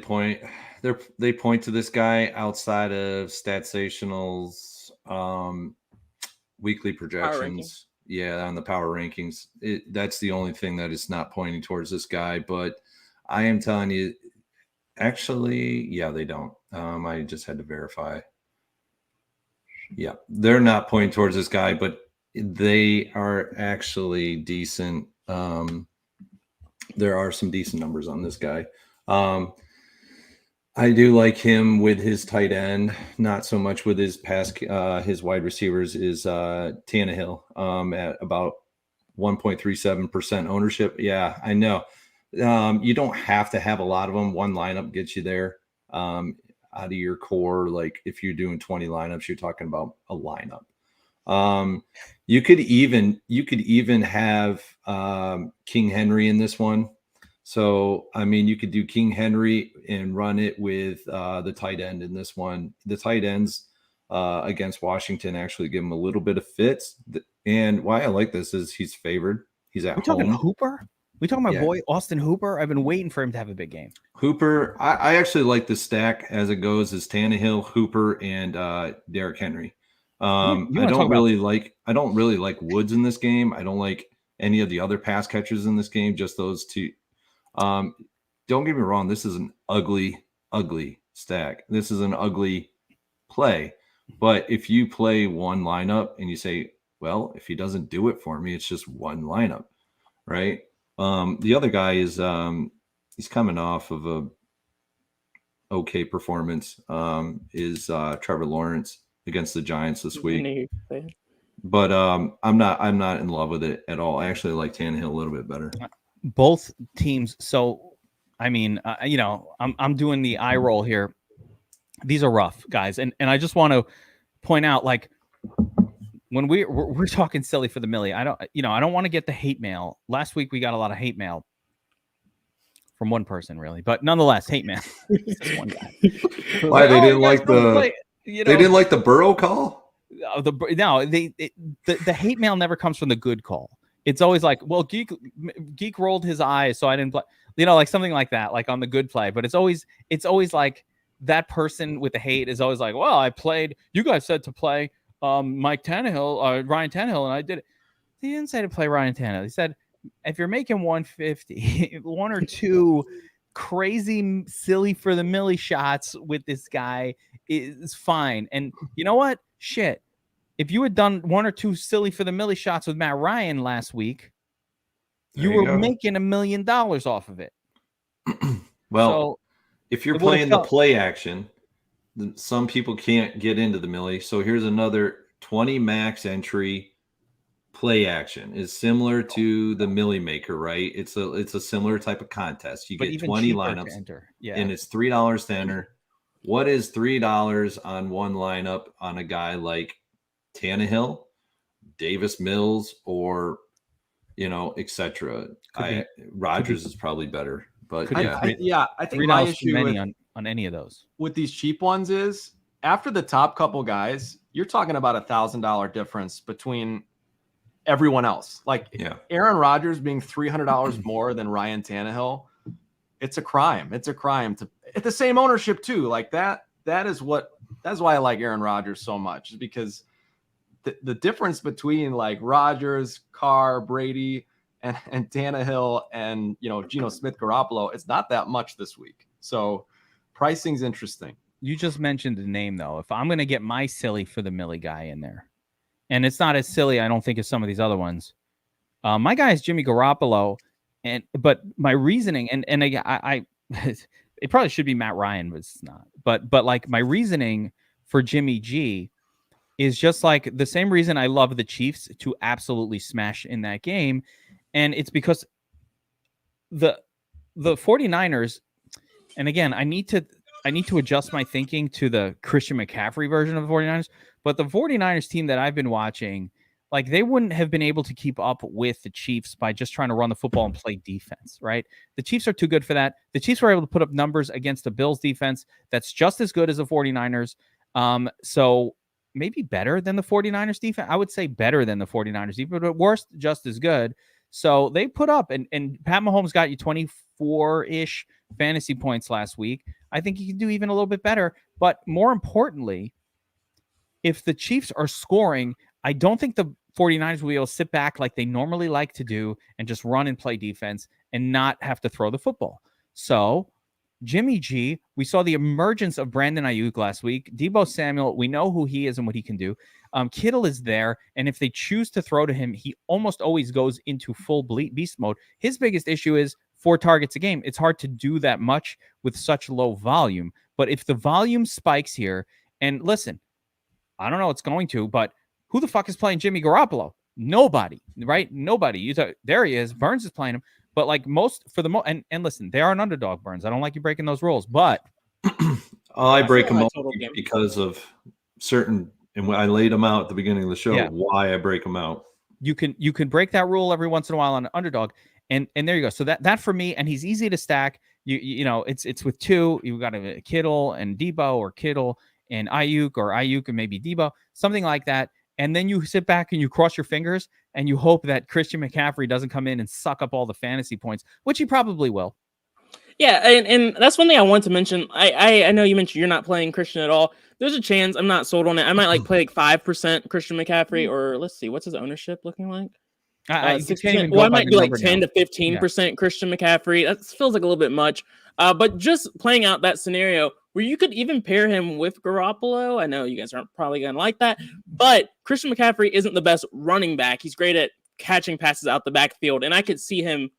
they point to this guy outside of Statsational's weekly projections. Yeah, on the power rankings. That's the only thing that is not pointing towards this guy. But I am telling you, actually, yeah, they don't. I just had to verify. Yeah, they're not pointing towards this guy, but they are actually decent. There are some decent numbers on this guy. I do like him with his tight end, not so much with his his wide receivers is Tannehill at about 1.37% ownership. Yeah, I know. You don't have to have a lot of them. One lineup gets you there. Out of your core, like if you're doing 20 lineups, you're talking about a lineup. You could even have King Henry in this one. So I mean, you could do King Henry and run it with the tight end in this one. The tight ends against Washington actually give him a little bit of fits. And why I like this is he's favored. He's at home. Talking Hooper? We talking about boy Austin Hooper? I've been waiting for him to have a big game. Hooper, I actually like the stack as it goes as Tannehill, Hooper, and Derrick Henry. I don't really like Woods in this game. I don't like any of the other pass catchers in this game. Just those two. Don't get me wrong. This is an ugly stack. This is an ugly play. But if you play one lineup and you say, well, if he doesn't do it for me, it's just one lineup, right? The other guy is he's coming off of a okay performance. Is Trevor Lawrence against the Giants this week? But I'm not in love with it at all. I actually like Tannehill a little bit better. Both teams. So, I mean, I'm doing the eye roll here. These are rough, guys, and I just want to point out, like, when we're talking silly for the millie, I don't want to get the hate mail. Last week we got a lot of hate mail from one person, really, but nonetheless, hate mail. Just one guy. Why they didn't like the they didn't like the Burrow call? The hate mail never comes from the good call. It's always like, well, Geek rolled his eyes, so I didn't play. Like something like that, like on the good play. But it's always like that person with the hate is always like, well, I played. You guys said to play Mike Tannehill, Ryan Tannehill, and I did it. He didn't say to play Ryan Tannehill. He said, if you're making 150, one or two crazy, silly for the millie shots with this guy is fine. And you know what? Shit. If you had done one or two silly for the millie shots with Matt Ryan last week, you were making $1 million off of it. Well, if you're playing the play action, some people can't get into the millie. So here's another 20 max entry play action is similar to the millie maker, right? It's a similar type of contest. You get 20 lineups and it's $3 to enter. What is $3 on one lineup on a guy like Tannehill, Davis Mills, or etc. Rodgers is probably better, but I think my issue on any of those with these cheap ones is after the top couple guys, you're talking about $1,000 difference between everyone else. Like Aaron Rodgers being $300 more than Ryan Tannehill. It's a crime. It's a crime at the same ownership too. Like that's why I like Aaron Rodgers so much, is because the difference between like Rodgers, Carr, Brady, and Tannehill and Geno Smith, Garoppolo, it's not that much this week. So pricing's interesting. You just mentioned the name though. If I'm going to get my silly for the Millie guy in there, and it's not as silly, I don't think, as some of these other ones. My guy is Jimmy Garoppolo, but my reasoning, and I it probably should be Matt Ryan, but it's not. But like my reasoning for Jimmy G is just like the same reason I love the Chiefs to absolutely smash in that game, and it's because the 49ers, and again, I need to adjust my thinking to the Christian McCaffrey version of the 49ers, but the 49ers team that I've been watching, like they wouldn't have been able to keep up with the Chiefs by just trying to run the football and play defense, right? The Chiefs are too good for that. The Chiefs were able to put up numbers against the Bills defense that's just as good as the 49ers. So maybe better than the 49ers defense. I would say better than the 49ers defense, but at worst, just as good. So they put up, and Pat Mahomes got you 24-ish fantasy points last week. I think he can do even a little bit better. But more importantly, if the Chiefs are scoring, I don't think the 49ers will be able to sit back like they normally like to do and just run and play defense and not have to throw the football. So Jimmy G, we saw the emergence of Brandon Ayuk last week. Deebo Samuel, we know who he is and what he can do. Kittle is there, and if they choose to throw to him, he almost always goes into full beast mode. His biggest issue is 4 targets a game. It's hard to do that much with such low volume. But if the volume spikes here, and listen, I don't know it's going to, but who the fuck is playing Jimmy Garoppolo? Nobody, right? Nobody. There he is. Burns is playing him. But like and listen, they are an underdog, Burns. I don't like you breaking those rules, but I break them up because of certain, and when I laid them out at the beginning of the show, why I break them out. You can break that rule every once in a while on an underdog, and there you go. So that for me, and he's easy to stack. You know, it's with 2. You've got a Kittle and Deebo, or Kittle and Ayuk, or Ayuk and maybe Deebo, something like that. And then you sit back and you cross your fingers and you hope that Christian McCaffrey doesn't come in and suck up all the fantasy points, which he probably will. Yeah, and that's one thing I want to mention. I know you mentioned you're not playing Christian at all. There's a chance I'm not sold on it. I might play 5% Christian McCaffrey, or let's see, what's his ownership looking like? I might do like 10 to 15% Christian McCaffrey. That feels like a little bit much. But just playing out that scenario where you could even pair him with Garoppolo. I know you guys aren't probably going to like that, but Christian McCaffrey isn't the best running back. He's great at catching passes out the backfield, and I could see him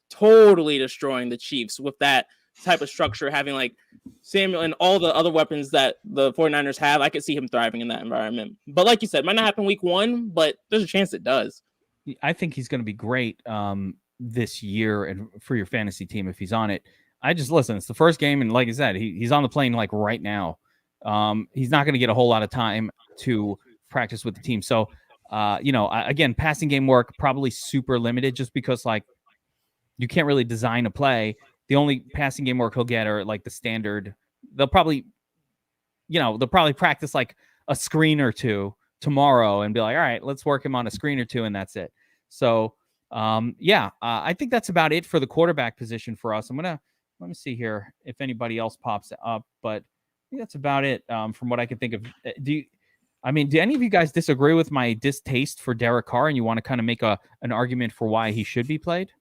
totally destroying the Chiefs with that type of structure, having like Samuel and all the other weapons that the 49ers have. I could see him thriving in that environment. But like you said, might not happen week 1, but there's a chance it does. I think he's going to be great this year and for your fantasy team if he's on it. Listen, it's the first game, and like I said, he's on the plane like right now. He's not going to get a whole lot of time to practice with the team. So, again, passing game work probably super limited, just because like you can't really design a play. The only passing game work he'll get are like the standard. They'll probably practice like a screen or 2 tomorrow and be like, all right, let's work him on a screen or 2, and that's it. So, I think that's about it for the quarterback position for us. Let me see here if anybody else pops up, but I think that's about it from what I can think of. Do any of you guys disagree with my distaste for Derek Carr, and you want to kind of make an argument for why he should be played?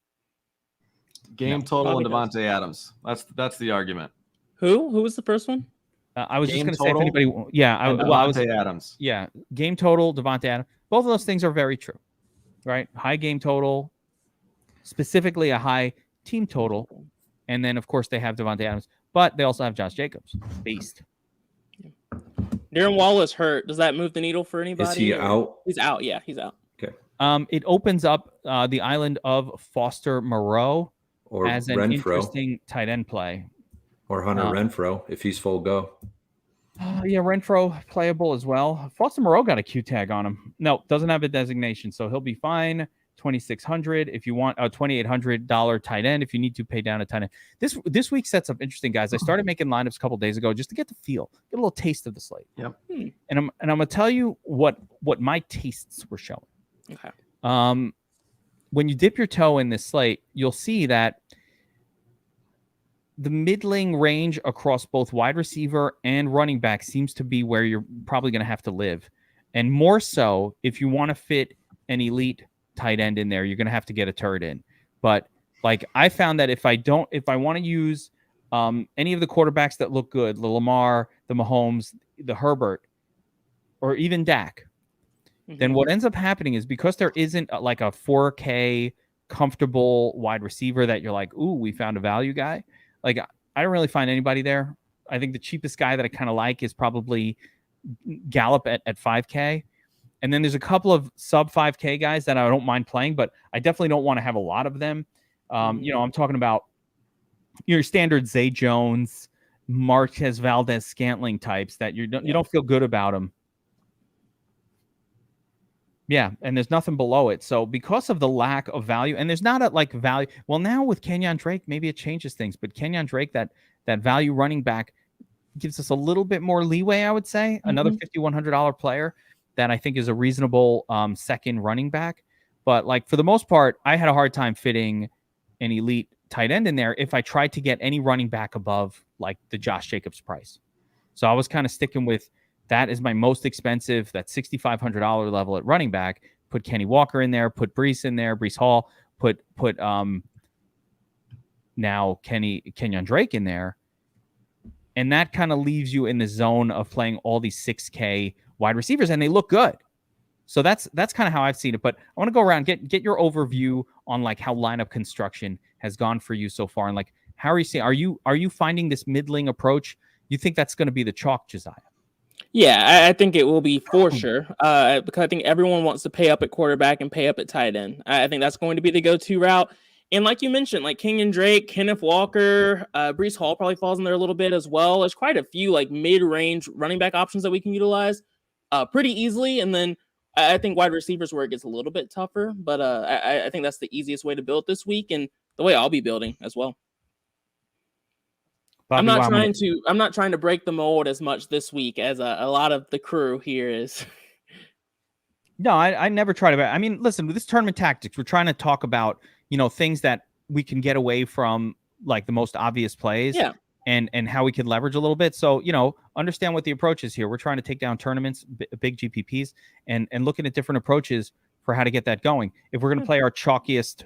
Game total and Devontae Adams. That's the argument. Who was the first one? I was just going to say if anybody. Devontae Adams. Yeah, game total, Devontae Adams. Both of those things are very true, right? High game total, specifically a high team total. And then, of course, they have Devontae Adams, but they also have Josh Jacobs. Beast. Darren Wallace hurt. Does that move the needle for anybody? Is he out? He's out. Yeah, he's out. Okay. It opens up the island of Foster Moreau as an interesting tight end play. Or Hunter Renfrow, if he's full go. Yeah, Renfrow playable as well. Foster Moreau got a Q tag on him. No, doesn't have a designation, so he'll be fine. $2,600 if you want a $2,800 tight end. If you need to pay down a tight end, this week sets up interesting, guys. I started making lineups a couple days ago just to get the feel, get a little taste of the slate. Yep. And I'm gonna tell you what my tastes were showing. Okay. When you dip your toe in this slate, you'll see that the middling range across both wide receiver and running back seems to be where you're probably going to have to live. And more so, if you want to fit an elite tight end in there, you're going to have to get a turd in. But like I found that if I want to use any of the quarterbacks that look good, the Lamar, the Mahomes, the Herbert, or even Dak, then what ends up happening is because there isn't like a 4K comfortable wide receiver that you're like, ooh, we found a value guy. Like I don't really find anybody there. I think the cheapest guy that I kind of like is probably Gallup at 5K. And then there's a couple of sub 5K guys that I don't mind playing, but I definitely don't want to have a lot of them. You know, I'm talking about your standard Zay Jones, Marquez Valdez Scantling types that you don't feel good about them. Yeah, and there's nothing below it. So because of the lack of value, and there's not a like value. Well, now with Kenyon Drake, maybe it changes things. But Kenyon Drake, that value running back, gives us a little bit more leeway, I would say. Another $5,100 player that I think is a reasonable second running back. But like for the most part, I had a hard time fitting an elite tight end in there if I tried to get any running back above like the Josh Jacobs price. So I was kind of sticking with that is my most expensive, that $6,500 level at running back. Put Kenny Walker in there, put Breece in there, Breece Hall, put now Kenyon Drake in there. And that kind of leaves you in the zone of playing all these 6K wide receivers, and they look good. So that's kind of how I've seen it. But I want to go around, get your overview on like how lineup construction has gone for you so far, and like how are you seeing? Are you finding this middling approach? You think that's going to be the chalk, Josiah? Yeah, I think it will be for sure. Because I think everyone wants to pay up at quarterback and pay up at tight end. I think that's going to be the go-to route. And like you mentioned, like Kenyon Drake, Kenneth Walker, Breece Hall probably falls in there a little bit as well. There's quite a few like mid-range running back options that we can utilize pretty easily. And then I think wide receivers where it gets a little bit tougher. But I think that's the easiest way to build this week and the way I'll be building as well. Bobby, I'm not trying to break the mold as much this week as a lot of the crew here is. No, I never try to. I mean, listen, with this tournament tactics, we're trying to talk about, things that we can get away from, like the most obvious plays, and how we can leverage a little bit. So, understand what the approach is here. We're trying to take down tournaments, big GPPs, and looking at different approaches for how to get that going. If we're going to play our chalkiest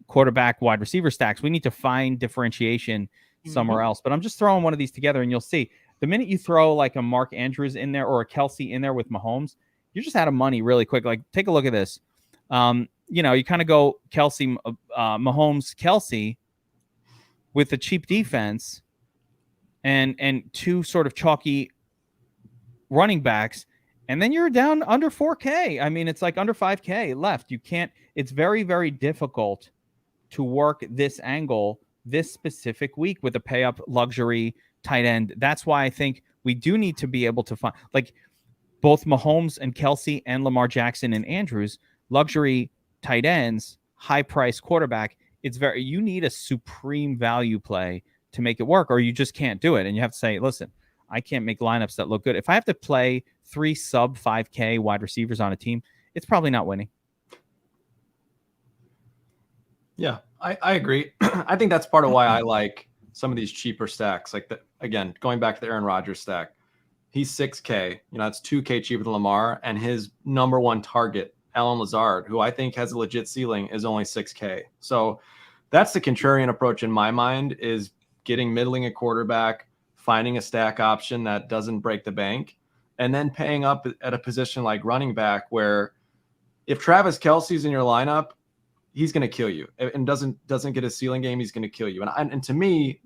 quarterback wide receiver stacks, we need to find differentiation somewhere else. But I'm just throwing one of these together, and you'll see the minute you throw like a Mark Andrews in there or a Kelsey in there with Mahomes, you're just out of money really quick. Like, take a look at this. You kind of go Kelsey, Mahomes, Kelsey with a cheap defense and two sort of chalky running backs, and then you're down under 4K. I mean, it's like under 5K left. You can't. It's very, very difficult to work this angle this specific week with a pay up luxury tight end. That's why I think we do need to be able to find like both Mahomes and Kelsey and Lamar Jackson and Andrews, luxury tight ends, high price quarterback. You need a supreme value play to make it work, or you just can't do it. And you have to say, listen, I can't make lineups that look good. If I have to play 3 sub 5K wide receivers on a team, it's probably not winning. Yeah, I agree. I think that's part of why I like some of these cheaper stacks. Like, again, going back to the Aaron Rodgers stack, he's 6K. That's 2K cheaper than Lamar. And his number one target, Allen Lazard, who I think has a legit ceiling, is only 6K. So that's the contrarian approach in my mind, is getting middling at quarterback, finding a stack option that doesn't break the bank, and then paying up at a position like running back where if Travis Kelce's in your lineup, he's going to kill you, and doesn't get a ceiling game. He's going to kill you. And to me,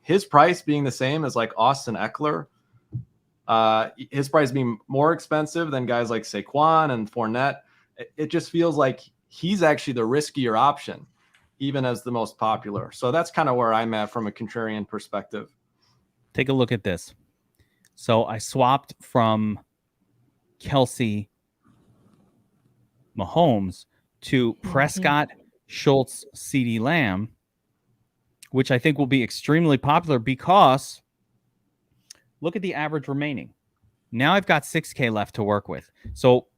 his price being the same as like Austin Eckler, his price being more expensive than guys like Saquon and Fournette, it just feels like he's actually the riskier option, even as the most popular. So that's kind of where I'm at from a contrarian perspective. Take a look at this. So I swapped from Kelsey, Mahomes to Prescott, Schultz, CeeDee Lamb, which I think will be extremely popular because look at the average remaining. Now I've got 6K left to work with. So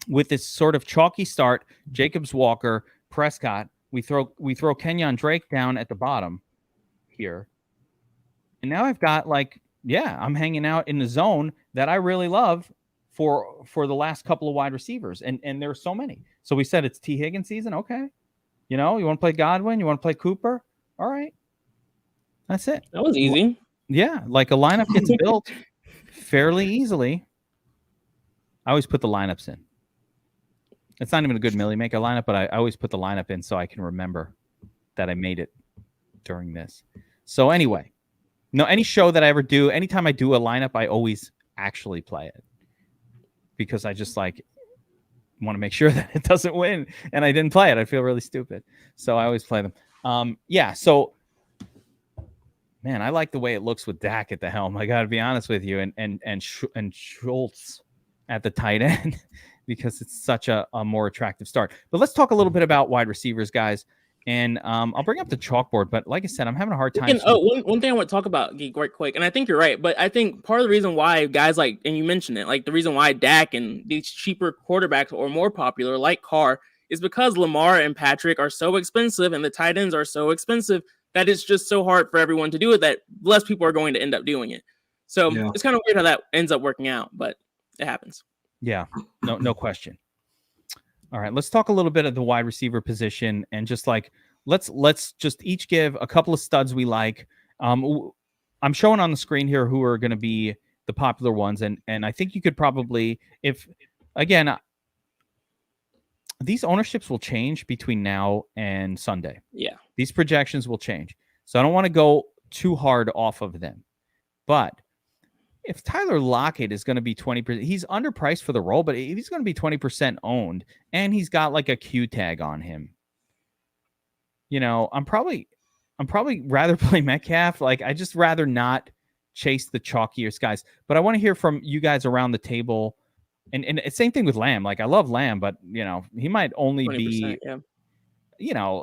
with this sort of chalky start, Jacobs, Walker, Prescott, we throw Kenyon Drake down at the bottom. here. And now I've got I'm hanging out in the zone that I really love for the last couple of wide receivers. And there are so many. So we said it's T. Higgins season. Okay. You want to play Godwin? You want to play Cooper? All right. That's it. That was easy. Yeah. A lineup gets built fairly easily. I always put the lineups in. It's not even a good Millie Maker lineup, but I always put the lineup in so I can remember that I made it during this. So anyway, any show that I ever do, anytime I do a lineup, I always actually play it because I just want to make sure that it doesn't win and I didn't play it. I feel really stupid. So I always play them. So man, I like the way it looks with Dak at the helm. I got to be honest with you, and Schultz at the tight end because it's such a more attractive start. But let's talk a little bit about wide receivers, guys. And I'll bring up the chalkboard, but like I said, I'm having a hard time. One thing I want to talk about, Geek, right quick, and I think you're right, but I think part of the reason why guys and you mentioned it, the reason why Dak and these cheaper quarterbacks are more popular, like Carr, is because Lamar and Patrick are so expensive and the tight ends are so expensive that it's just so hard for everyone to do it that less people are going to end up doing it. So It's kind of weird how that ends up working out, but it happens. Yeah, no question. All right, let's talk a little bit of the wide receiver position and just let's just each give a couple of studs we like. I'm showing on the screen here who are going to be the popular ones, and I think you could probably, these ownerships will change between now and Sunday. Yeah, these projections will change, so I don't want to go too hard off of them, but if Tyler Lockett is going to be 20%, he's underpriced for the role, but he's going to be 20% owned, and he's got a Q tag on him. I'm probably rather play Metcalf. I just rather not chase the chalkier guys. But I want to hear from you guys around the table, and same thing with Lamb. I love Lamb, but he might only be. Yeah.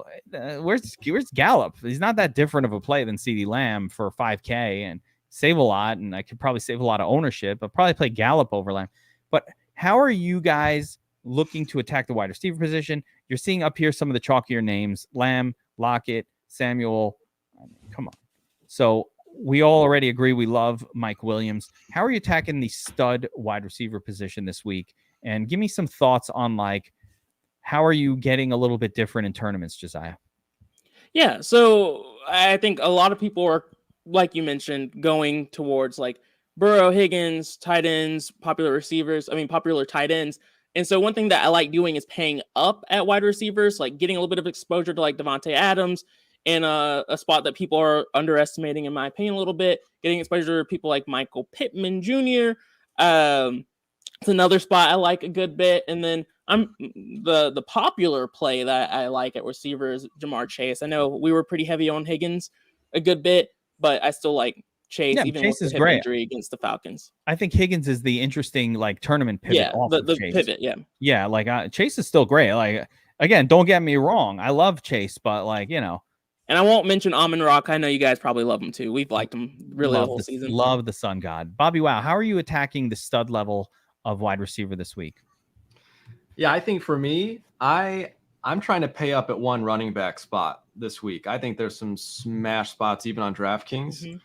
Where's Gallup? He's not that different of a play than CeeDee Lamb for $5K and save a lot, and I could probably save a lot of ownership. I'll probably play Gallup over Lamb. But how are you guys looking to attack the wide receiver position? You're seeing up here some of the chalkier names: Lamb, Lockett, Samuel. Come on. So we all already agree we love Mike Williams. How are you attacking the stud wide receiver position this week? And give me some thoughts on how are you getting a little bit different in tournaments, Josiah? Yeah, so I think a lot of people are, like you mentioned, going towards Burrow, Higgins, tight ends, popular tight ends. And so one thing that I like doing is paying up at wide receivers, getting a little bit of exposure to Devontae Adams in a spot that people are underestimating, in my opinion, a little bit. Getting exposure to people like Michael Pittman Jr. It's another spot I like a good bit. And then the popular play that I like at receiver is Jamar Chase. I know we were pretty heavy on Higgins a good bit, but I still like Chase, even Chase with the hip injury against the Falcons. I think Higgins is the interesting tournament pivot. Yeah, the pivot. Yeah, yeah. Chase is still great. Again, don't get me wrong, I love Chase, but And I won't mention Amon-Ra. I know you guys probably love him too. We've liked him really the whole season. Love the Sun God. BobbyWow, how are you attacking the stud level of wide receiver this week? Yeah, I think for me, I'm trying to pay up at one running back spot this week. I think there's some smash spots even on DraftKings. Mm-hmm.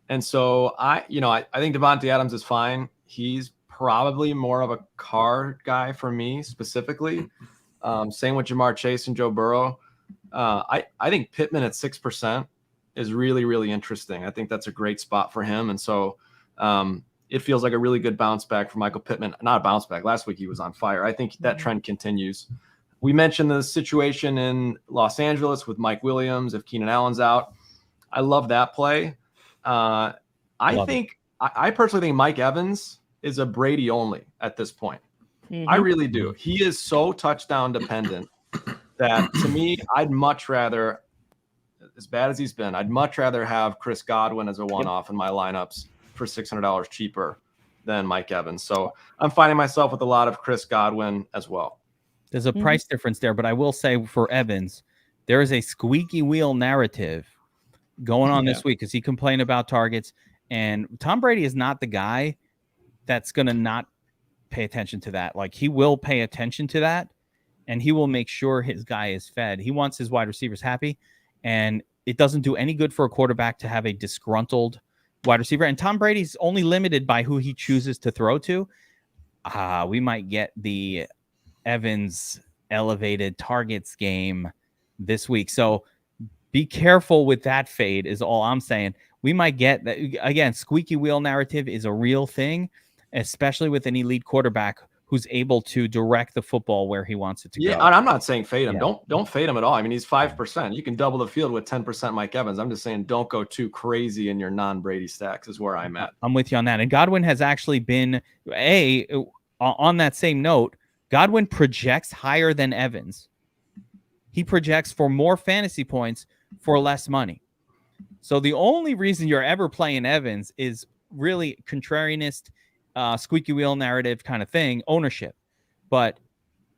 And so I think Devontae Adams is fine. He's probably more of a Carr guy for me specifically. Same with Jamar Chase and Joe Burrow. I think Pittman at 6% is really, really interesting. I think that's a great spot for him. And so it feels like a really good bounce back for Michael Pittman. Not a bounce back. Last week he was on fire. I think that trend continues. We mentioned the situation in Los Angeles with Mike Williams if Keenan Allen's out. I love that play. I personally think Mike Evans is a Brady only at this point. Mm-hmm. I really do. He is so touchdown dependent that to me, I'd much rather, as bad as he's been, I'd much rather have Chris Godwin as a one-off in my lineups for $600 cheaper than Mike Evans. So I'm finding myself with a lot of Chris Godwin as well. There's a price difference there, but I will say for Evans, there is a squeaky wheel narrative going on this week because he complained about targets, and Tom Brady is not the guy that's going to not pay attention to that. He will pay attention to that, and he will make sure his guy is fed. He wants his wide receivers happy, And it doesn't do any good for a quarterback to have a disgruntled wide receiver. And Tom Brady's only limited by who he chooses to throw to. We might get the Evans elevated targets game this week. So be careful with that fade is all I'm saying. We might get that again. Squeaky wheel narrative is a real thing, especially with an elite quarterback who's able to direct the football where he wants it to go. Yeah, I'm not saying fade him. Don't fade him at all. I mean, he's 5%. You can double the field with 10% Mike Evans. I'm just saying don't go too crazy in your non-Brady stacks is where I'm at. I'm with you on that. And Godwin has actually been on that same note. Godwin projects higher than Evans. He projects for more fantasy points for less money. So the only reason you're ever playing Evans is really contrarianist, squeaky wheel narrative kind of thing, ownership. But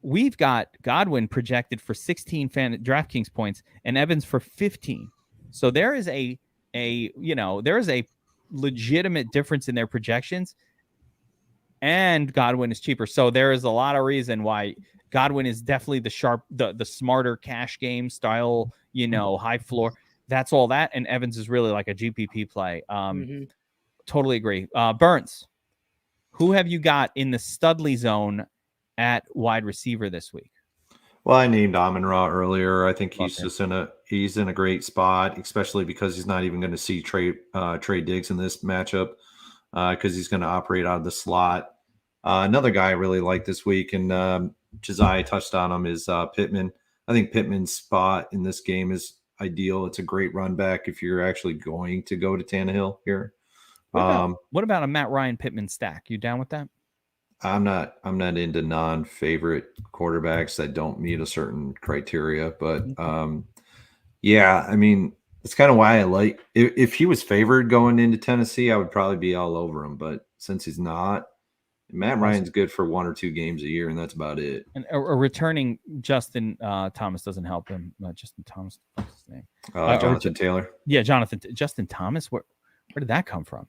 we've got Godwin projected for 16 DraftKings points and Evans for 15. So there is a legitimate difference in their projections, and Godwin is cheaper. So there is a lot of reason why Godwin is definitely the smarter cash game style, high floor. That's all that. And Evans is really like a GPP play. Totally agree. Burns, who have you got in the Studley zone at wide receiver this week? Well, I named Amon-Ra earlier. I think he's in a great spot, especially because he's not even going to see Trey Diggs in this matchup because he's going to operate out of the slot. Another guy I really like this week, and Josiah touched on him, is Pittman. I think Pittman's spot in this game is ideal. It's a great run back if you're actually going to go to Tannehill here. What about a Matt Ryan Pittman stack? You down with that? I'm not into non-favorite quarterbacks that don't meet a certain criteria, but yeah, I mean, it's kind of why I like if he was favored going into Tennessee, I would probably be all over him. But since he's not, Matt Ryan's good for 1 or 2 games a year, and that's about it. And a returning Justin Thomas doesn't help him. Justin Thomas, what's his name? Jonathan Taylor. Yeah, Justin Thomas. Where did that come from?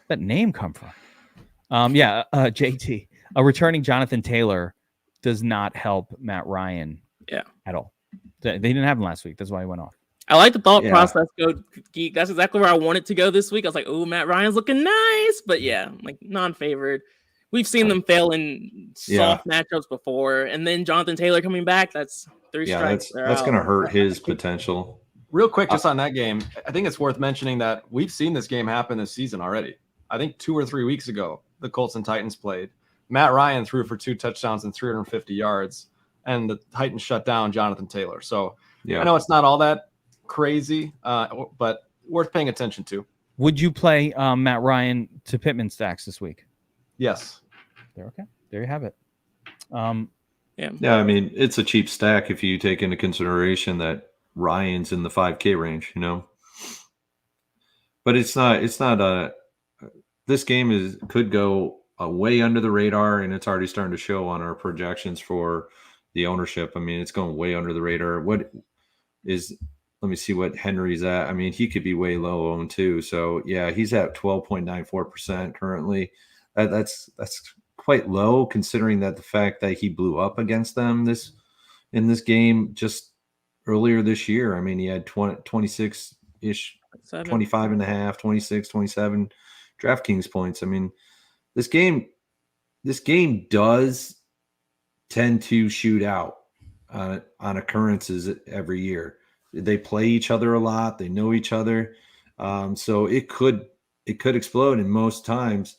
Where did that name come from? JT. A returning Jonathan Taylor does not help Matt Ryan at all. They didn't have him last week. That's why he went off. I like the thought process. Go Geek. That's exactly where I wanted to go this week. I was like, oh, Matt Ryan's looking nice. But yeah, like non-favored. We've seen them fail in soft matchups before. And then Jonathan Taylor coming back, that's 3 strikes. That's going to hurt his potential. Real quick, just on that game, I think it's worth mentioning that we've seen this game happen this season already. I think 2 or 3 weeks ago, the Colts and Titans played. Matt Ryan threw for 2 touchdowns and 350 yards, and the Titans shut down Jonathan Taylor. So I know it's not all that crazy, but worth paying attention to. Would you play Matt Ryan to Pittman stacks this week? Yes. Okay. There you have it. Yeah. I mean, it's a cheap stack if you take into consideration that Ryan's in the 5K range, But it's not this game could go way under the radar, and it's already starting to show on our projections for the ownership. I mean, it's going way under the radar. Let me see what Henry's at. I mean, he could be way low owned too. So yeah, he's at 12.94% currently. That's quite low considering that the fact that he blew up against them in this game just earlier this year. I mean, he had 26-ish, 25 and a half, 26, 27 DraftKings points. I mean, this game does tend to shoot out on occurrences every year. They play each other a lot. They know each other. So it could explode. And most times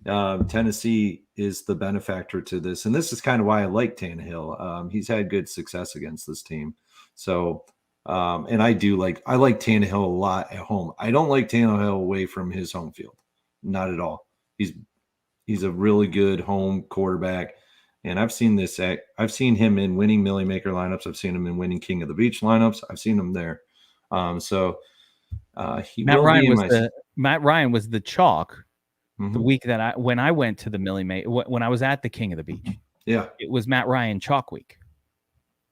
Tennessee is the benefactor to this. And this is kind of why I like Tannehill. He's had good success against this team. So, and I like Tannehill a lot at home. I don't like Tannehill away from his home field. Not at all. He's a really good home quarterback. And I've seen him in winning Millie Maker lineups. I've seen him in winning King of the Beach lineups. I've seen him there. Matt Ryan was the chalk the week that when I went to the Millie Maker, when I was at the King of the Beach. Yeah. It was Matt Ryan chalk week.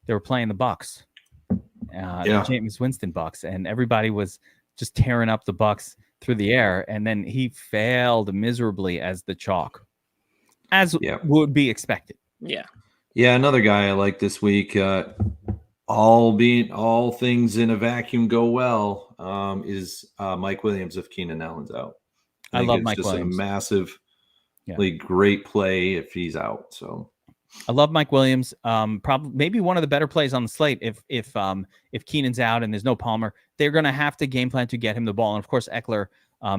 They were playing the Bucks. The Jameis Winston Bucks, and everybody was just tearing up the Bucks through the air, and then he failed miserably as the chalk, as would be expected. Yeah. Another guy I like this week, all things in a vacuum go well, is Mike Williams if Keenan Allen's out. I think love it's Mike just Williams. a massively great play if he's out. So I love Mike Williams. Probably maybe one of the better plays on the slate. If Keenan's out and there's no Palmer, they're going to have to game plan to get him the ball. And of course, Eckler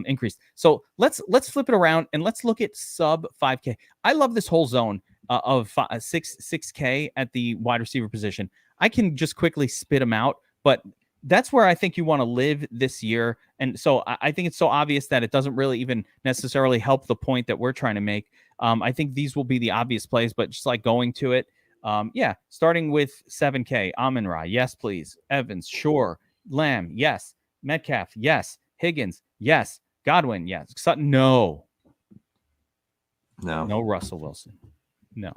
increased. So let's flip it around and let's look at sub 5K. I love this whole zone of 6K at the wide receiver position. I can just quickly spit them out, but that's where I think you want to live this year. And so I think it's so obvious that it doesn't really even necessarily help the point that we're trying to make. I think these will be the obvious plays, but just like going to it. Starting with 7K, Amon-Ra, yes, please. Evans, sure. Lamb, yes. Metcalf, yes. Higgins, yes. Godwin, yes. Sutton, no. No Russell Wilson. No.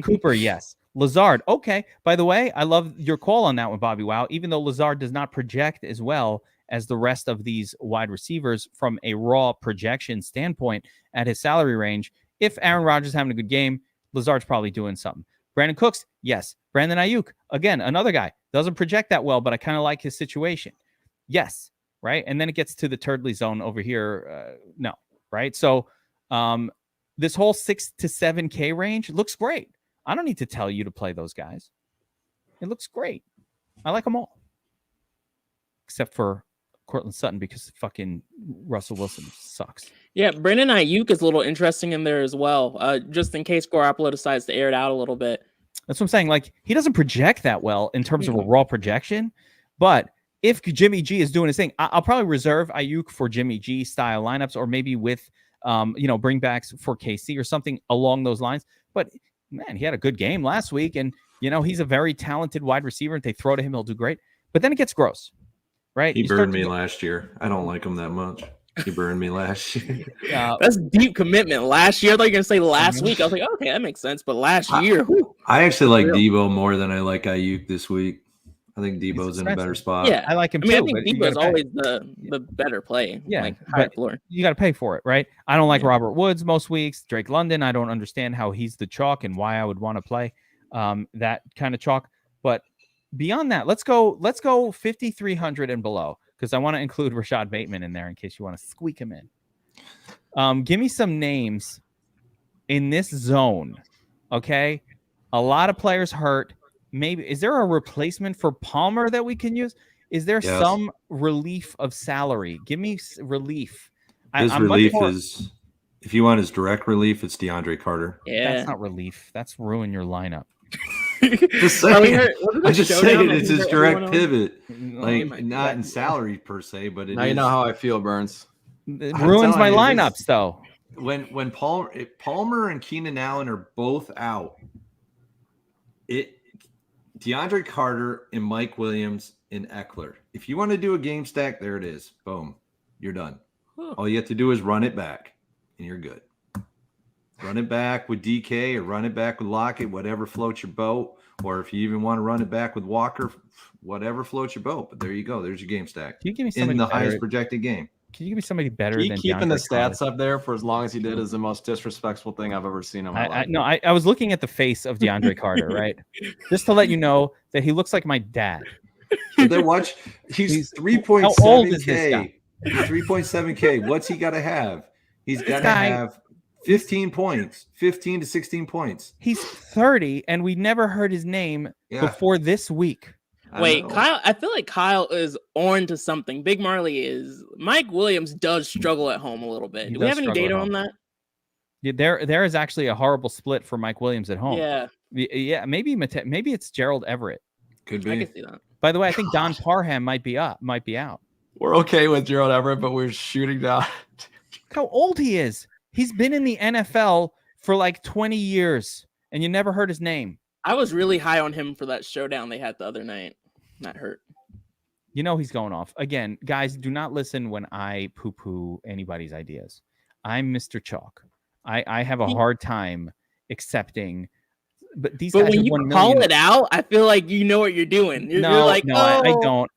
Cooper, yes. Lazard, okay. By the way, I love your call on that one, BobbyWow. Even though Lazard does not project as well as the rest of these wide receivers from a raw projection standpoint at his salary range, if Aaron Rodgers is having a good game, Lazard's probably doing something. Brandon Cooks, yes. Brandon Ayuk, again, another guy. Doesn't project that well, but I kind of like his situation. Yes, right? And then it gets to the Turdley zone over here. No, right? So this whole 6 to 7K range looks great. I don't need to tell you to play those guys. It looks great. I like them all. Except for Cortland Sutton because fucking Russell Wilson sucks. Yeah, Brandon Ayuk is a little interesting in there as well. Just in case Garoppolo decides to air it out a little bit. That's what I'm saying. Like, he doesn't project that well in terms of a raw projection. But if Jimmy G is doing his thing, I'll probably reserve Ayuk for Jimmy G style lineups or maybe with, bringbacks for KC or something along those lines. But man, he had a good game last week. And, he's a very talented wide receiver. If they throw to him, he'll do great. But then it gets gross, right? He burned me last year. I don't like him that much. He burned me last year. That's deep commitment. Last year, I thought you were going to say last week. I was like, okay, that makes sense. But last year. I actually like Debo more than I like Ayuk this week. I think Debo's in a better spot. Yeah, I like him too. I think Debo's always the better play. Yeah, like high floor. You got to pay for it, right? I don't like Robert Woods most weeks. Drake London, I don't understand how he's the chalk and why I would want to play that kind of chalk. But beyond that, let's go 5,300 and below because I want to include Rashad Bateman in there in case you want to squeak him in. Give me some names in this zone, okay? A lot of players hurt. Maybe is there a replacement for Palmer that we can use? Is there some relief of salary? Give me relief. His relief is, if you want his direct relief, it's DeAndre Carter. Yeah, that's not relief. That's ruin your lineup. Just saying. I'm just saying it's his direct pivot, like not in salary per se, but now you know how I feel, Burns. It ruins my lineups though. When Palmer and Keenan Allen are both out, DeAndre Carter and Mike Williams and Eckler. If you want to do a game stack, there it is. Boom. You're done. All you have to do is run it back, and you're good. Run it back with DK or run it back with Lockett, whatever floats your boat. Or if you even want to run it back with Walker, whatever floats your boat. But there you go. There's your game stack. Can you give me somebody in the highest projected game? Can you give me somebody better than keeping the stats Carter? up there for as long as he did is the most disrespectful thing I've ever seen in my life. I was looking at the face of DeAndre Carter, right? Just to let you know that he looks like my dad. So then watch. He's 3.7K. How old is this guy? 3.7K. What's he got to have? He's got to have 15 points, 15 to 16 points. He's 30, and we never heard his name before this week. Wait, Kyle, I feel like Kyle is on to something. Big Marley is. Mike Williams does struggle at home a little bit. Do we have any data on that? Yeah, there is actually a horrible split for Mike Williams at home. Yeah, maybe it's Gerald Everett. Could be. I can see that. By the way, I think Don Parham might be out. We're okay with Gerald Everett, but we're shooting down. Look how old he is. He's been in the NFL for like 20 years, and you never heard his name. I was really high on him for that showdown they had the other night. That hurt. You know he's going off. Again, guys, do not listen when I poo-poo anybody's ideas. I'm Mr. Chalk. I have a hard time accepting. But these guys when you call it out, I feel like you know what you're doing. You're like, I don't.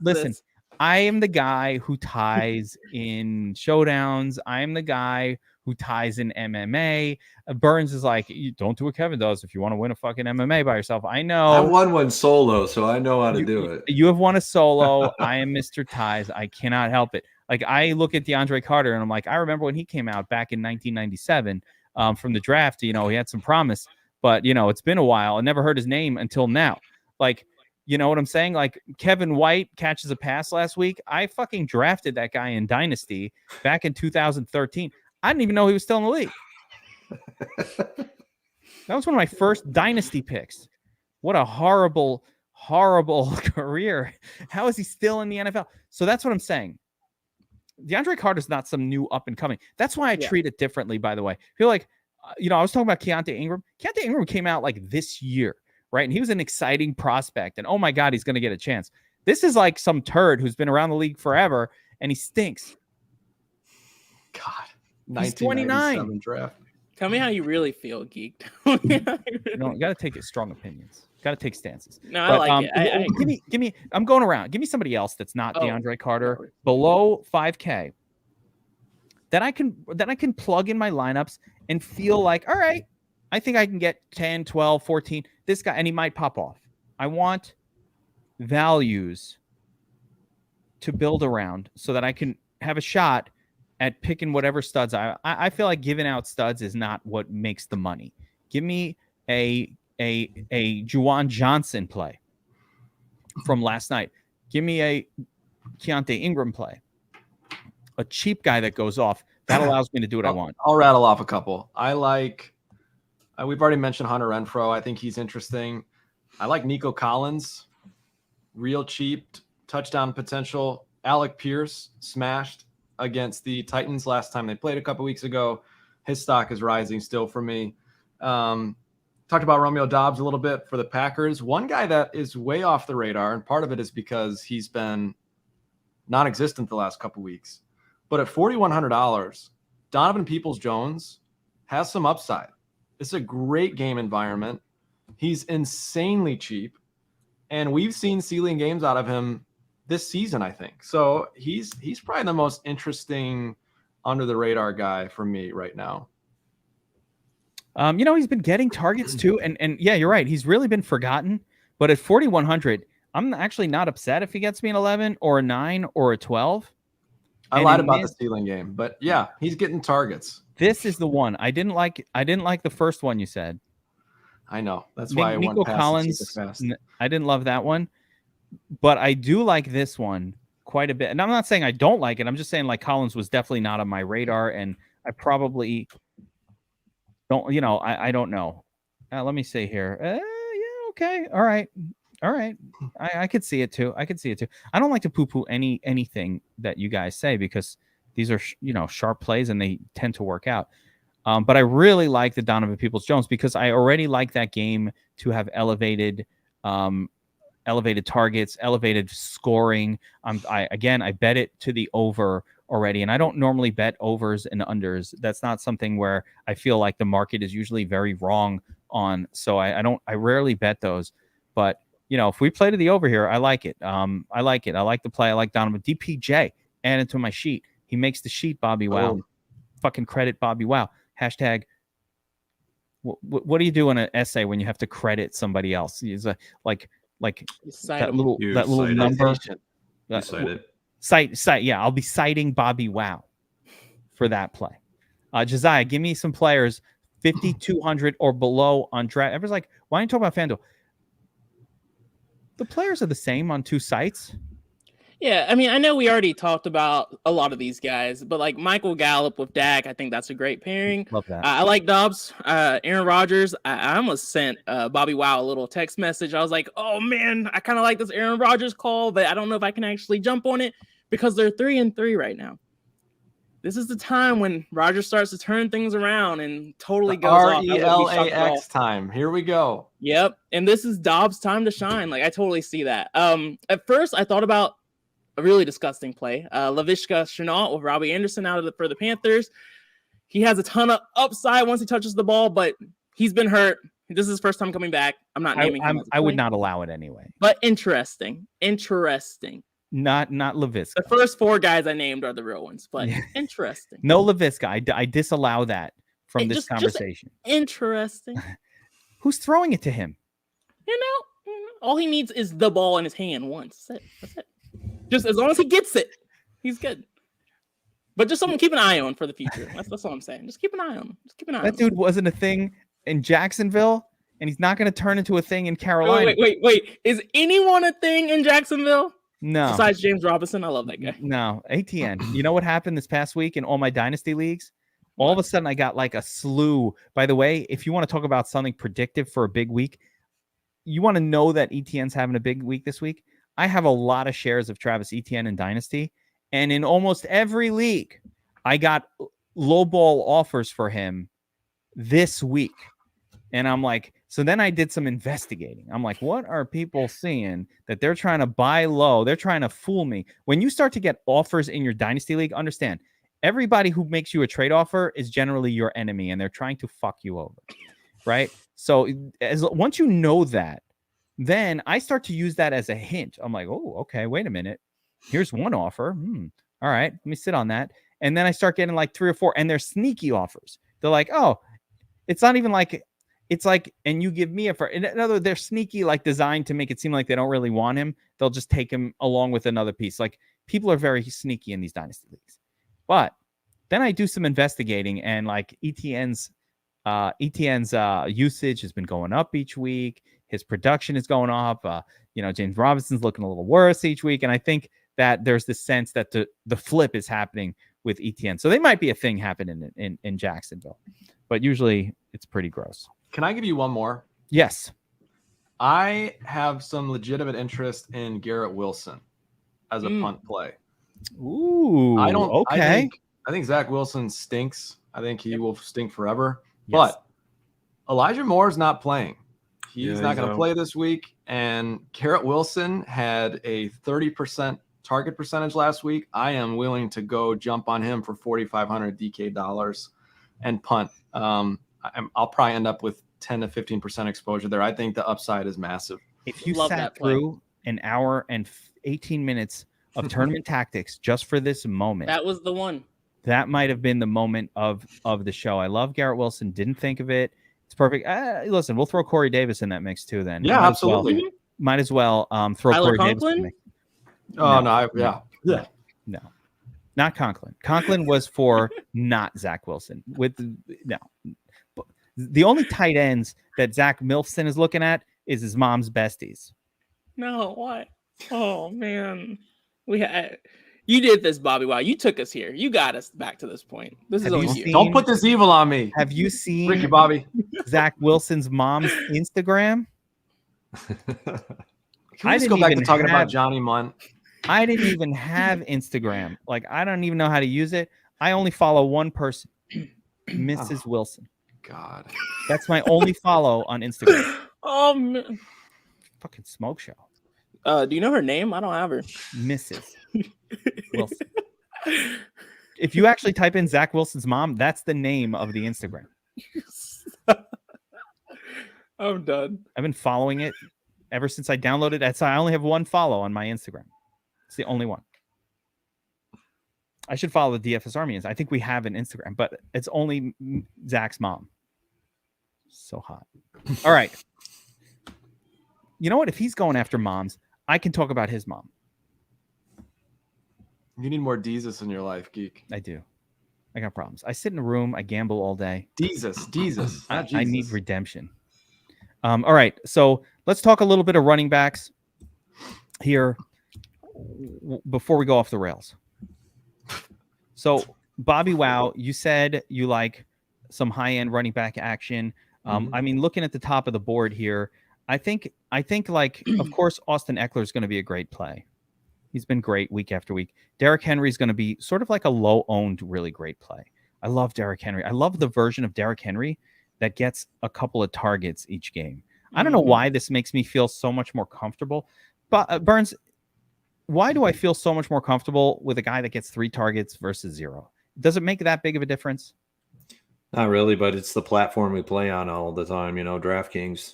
Listen, I am the guy who ties in showdowns. I am the guy who ties in MMA. Burns is like, you don't do what Kevin does if you want to win a fucking MMA by yourself. I know. I won one solo, so I know how to do it. You have won a solo. I am Mr. Ties. I cannot help it. Like, I look at DeAndre Carter and I'm like, I remember when he came out back in 1997 from the draft. He had some promise, but it's been a while. I never heard his name until now. Like, you know what I'm saying? Like, Kevin White catches a pass last week. I fucking drafted that guy in Dynasty back in 2013. I didn't even know he was still in the league. That was one of my first Dynasty picks. What a horrible, horrible career. How is he still in the NFL? So that's what I'm saying. DeAndre Carter's not some new up and coming. That's why I treat it differently, by the way. I feel like, I was talking about Keontae Ingram. Keontae Ingram came out like this year, right? And he was an exciting prospect. And oh my God, he's going to get a chance. This is like some turd who's been around the league forever and he stinks. God, he's 29. Draft. Tell me how you really feel, Geek. You got to take strong opinions. Got to take stances. No, I like it. Give me. I'm going around. Give me somebody else that's not DeAndre Carter below 5K that I can plug in my lineups and feel like, all right, I think I can get 10, 12, 14. This guy, and he might pop off. I want values to build around so that I can have a shot at picking whatever studs. I feel like giving out studs is not what makes the money. Give me a Juwan Johnson play from last night. Give me a Keontae Ingram play. A cheap guy that goes off. That allows me to do what I want. I'll rattle off a couple. I like, we've already mentioned Hunter Renfrow. I think he's interesting. I like Nico Collins. Real cheap, touchdown potential. Alec Pierce smashed against the Titans last time they played a couple weeks ago. His stock is rising still for me. Talked about Romeo Doubs a little bit for the Packers. One guy that is way off the radar, and part of it is because he's been non-existent the last couple weeks. But at $4,100, Donovan Peoples-Jones has some upside. It's a great game environment. He's insanely cheap, and we've seen ceiling games out of him this season, I think. So he's probably the most interesting under the radar guy for me right now. He's been getting targets too. And yeah, you're right. He's really been forgotten. But at 4,100, I'm actually not upset if he gets me an 11 or a 9 or a 12. I lied about the ceiling game, but yeah, he's getting targets. This is the one. I didn't like the first one you said. I know. That's why I Nico went past Collins. fast. I didn't love that one. But I do like this one quite a bit. And I'm not saying I don't like it. I'm just saying like Collins was definitely not on my radar, and I probably don't, I don't know. Let me see here. Yeah, okay. All right. I could see it too. I don't like to poo-poo anything that you guys say because these are, sharp plays and they tend to work out. But I really like the Donovan Peoples-Jones because I already like that game to have elevated targets, elevated scoring. I bet it to the over already. And I don't normally bet overs and unders. That's not something where I feel like the market is usually very wrong on. So I rarely bet those. But, if we play to the over here, I like it. I like the play. I like Donovan. DPJ, add it to my sheet. He makes the sheet, BobbyWow. Fucking credit BobbyWow. Hashtag. What do you do in an essay when you have to credit somebody else? Is like that little number. You cite it. Cite. Yeah, I'll be citing BobbyWow for that play. Josiah, give me some players 5,200 or below on draft. Everyone's like, why don't you talk about FanDuel? The players are the same on two sites. Yeah, I mean, I know we already talked about a lot of these guys, but like Michael Gallup with Dak, I think that's a great pairing. Love that. I like Dobbs, Aaron Rodgers. I almost sent BobbyWow a little text message. I was like, oh man, I kind of like this Aaron Rodgers call, but I don't know if I can actually jump on it because they're 3-3 right now. This is the time when Rodgers starts to turn things around and totally goes off. RELAX time. Here we go. Yep. And this is Dobbs' time to shine. Like, I totally see that. At first, I thought about a really disgusting play. Laviska Shenault with Robbie Anderson for the Panthers. He has a ton of upside once he touches the ball, but he's been hurt. This is his first time coming back. I'm not naming him. I would not allow it anyway. But interesting. Not Laviska. The first 4 guys I named are the real ones, but interesting. No Laviska. I disallow that from this Just conversation. Interesting. Who's throwing it to him? You know, all he needs is the ball in his hand once. That's it. Just as long as he gets it, he's good. But just someone keep an eye on for the future. That's all I'm saying. Just keep an eye on him. Just keep an eye on him. That dude wasn't a thing in Jacksonville, and he's not going to turn into a thing in Carolina. Wait. Is anyone a thing in Jacksonville? No. Besides James Robinson, I love that guy. No. ATN. You know what happened this past week in all my dynasty leagues? All of a sudden, I got like a slew. By the way, if you want to talk about something predictive for a big week, you want to know that ETN's having a big week this week. I have a lot of shares of Travis Etienne in Dynasty. And in almost every league, I got low ball offers for him this week. And I'm like, so then I did some investigating. I'm like, what are people seeing that they're trying to buy low? They're trying to fool me. When you start to get offers in your Dynasty league, understand, everybody who makes you a trade offer is generally your enemy, and they're trying to fuck you over, right? So once you know that, then I start to use that as a hint. I'm like, oh, okay, wait a minute. Here's one offer. All right, let me sit on that. And then I start getting like 3 or 4, and they're sneaky offers. They're like, oh, it's not even like, it's like, and you give me in other, they're sneaky, like designed to make it seem like they don't really want him. They'll just take him along with another piece. Like people are very sneaky in these dynasty leagues. But then I do some investigating, and like ETN's usage has been going up each week. His production is going up. James Robinson's looking a little worse each week. And I think that there's this sense that the flip is happening with ETN. So they might be a thing happening in Jacksonville, but usually it's pretty gross. Can I give you one more? Yes. I have some legitimate interest in Garrett Wilson as a punt play. Ooh, okay. I think Zach Wilson stinks. I think he will stink forever. Yes. But Elijah Moore is not playing. He's not going to play this week. And Garrett Wilson had a 30% target percentage last week. I am willing to go jump on him for $4,500 DK dollars and punt. I'll probably end up with 10 to 15% exposure there. I think the upside is massive. If you sat through an hour and 18 minutes of tournament tactics just for this moment, that was the one. That might have been the moment of the show. I love Garrett Wilson. Didn't think of it. It's perfect. Listen, we'll throw Corey Davis in that mix too. Then absolutely. Might as well throw Tyler Corey Conklin? Davis in the mix. No, not Conklin. Conklin was for not Zach Wilson. The only tight ends that Zach Milson is looking at is his mom's besties. No, what? Oh man, you did this, Bobby. Wow, you took us here. You got us back to this point. This is only you. Don't put this evil on me. Have you seen Ricky Bobby Zach Wilson's mom's Instagram? Can we just go back to talking about Johnny Munn? I didn't even have Instagram. Like, I don't even know how to use it. I only follow one person, Mrs. Wilson. God. That's my only follow on Instagram. Oh, man. Fucking smoke show. Do you know her name? I don't have her. Mrs. Wilson. If you actually type in Zach Wilson's mom, that's the name of the Instagram. I'm done. I've been following it ever since I downloaded it. I only have one follow on my Instagram. It's the only one. I should follow the DFS Army. I think we have an Instagram, but it's only Zach's mom. So hot. All right. You know what? If he's going after moms, I can talk about his mom. You need more Jesus in your life, Geek. I do. I got problems. I sit in a room. I gamble all day. Jesus. I need redemption. All right. So let's talk a little bit of running backs here before we go off the rails. So, BobbyWow, you said you like some high-end running back action. I mean, looking at the top of the board here, I think like, of course, Austin Eckler is going to be a great play. He's been great week after week. Derrick Henry is going to be sort of like a low-owned, really great play. I love Derrick Henry. I love the version of Derrick Henry that gets a couple of targets each game. I don't know why this makes me feel so much more comfortable. But Burns, why do I feel so much more comfortable with a guy that gets 3 targets versus 0? Does it make that big of a difference? Not really, but it's the platform we play on all the time. DraftKings.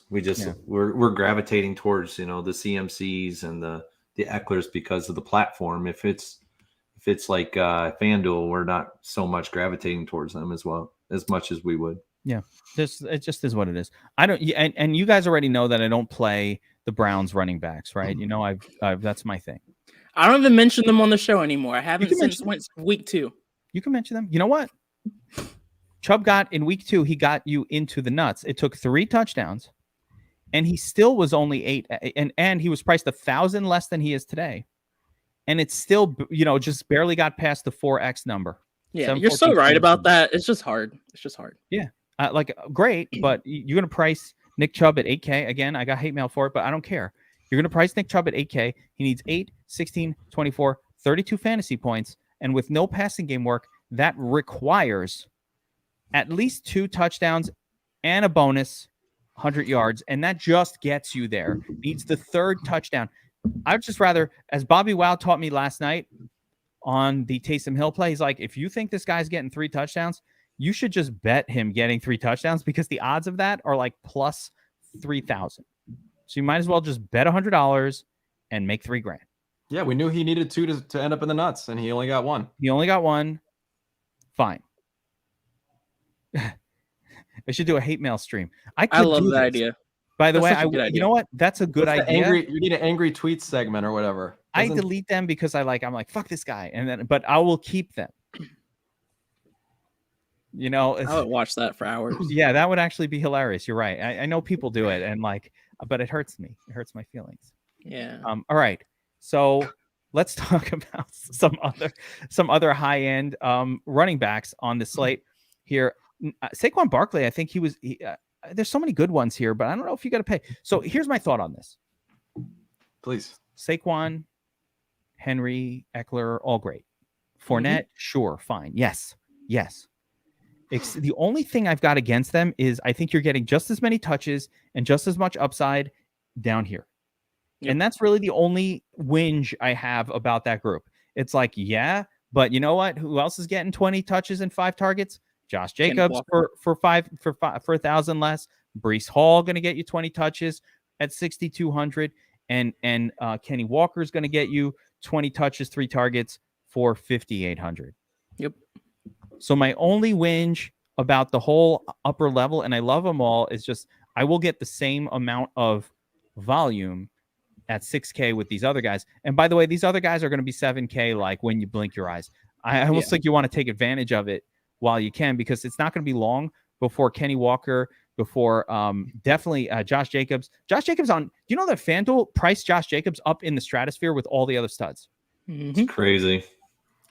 We're gravitating towards the CMCs and the Ecklers because of the platform. If it's like FanDuel, we're not so much gravitating towards them as much as we would. Yeah, it just is what it is. I don't, and you guys already know that I don't play the Browns running backs, right? You know, I've that's my thing. I don't even mention them on the show anymore. I haven't since week 2. You can mention them. You know what? Chubb got in week 2. He got you into the nuts. It took 3 touchdowns, and he still was only 8, and he was priced 1,000 less than he is today, and it's still, you know, just barely got past the 4x number. Yeah, you're so right about that. It's just hard. Yeah. Like great, but you're going to price Nick Chubb at 8K. Again, I got hate mail for it, but I don't care. You're going to price Nick Chubb at 8K. He needs 8, 16, 24, 32 fantasy points. And with no passing game work, that requires at least 2 touchdowns and a bonus 100 yards. And that just gets you there. Needs the 3rd touchdown. I'd just rather, as BobbyWow taught me last night on the Taysom Hill play, he's like, if you think this guy's getting 3 touchdowns, you should just bet him getting 3 touchdowns because the odds of that are like plus 3,000. So you might as well just bet $100 and make $3,000. Yeah, we knew he needed 2 to end up in the nuts, and he only got 1. He only got 1. Fine. I should do a hate mail stream. I love that idea. By the way, you know what? That's a good idea. You need an angry tweet segment or whatever. I delete them because I'm like, fuck this guy, but I will keep them. You know, I would watch that for hours. Yeah, that would actually be hilarious. You're right. I know people do it, and but it hurts me. It hurts my feelings. Yeah. All right. So let's talk about some other high end running backs on the slate here. Saquon Barkley, I think there's so many good ones here, but I don't know if you got to pay. So here's my thought on this. Please. Saquon, Henry, Eckler, all great. Fournette, sure, fine. Yes. The only thing I've got against them is I think you're getting just as many touches and just as much upside down here. Yep. And that's really the only whinge I have about that group. It's like, yeah, but you know what? Who else is getting 20 touches and 5 targets? Josh Jacobs for 1,000 less. Breece Hall going to get you 20 touches at 6,200, and Kenny Walker is going to get you 20 touches, 3 targets for 5,800. Yep. So my only whinge about the whole upper level, and I love them all, is just I will get the same amount of volume at 6K with these other guys. And by the way, these other guys are going to be 7K like when you blink your eyes. I almost think you want to take advantage of it while you can, because it's not going to be long before Kenny Walker, before definitely Josh Jacobs. Josh Jacobs do you know that FanDuel priced Josh Jacobs up in the stratosphere with all the other studs? It's crazy.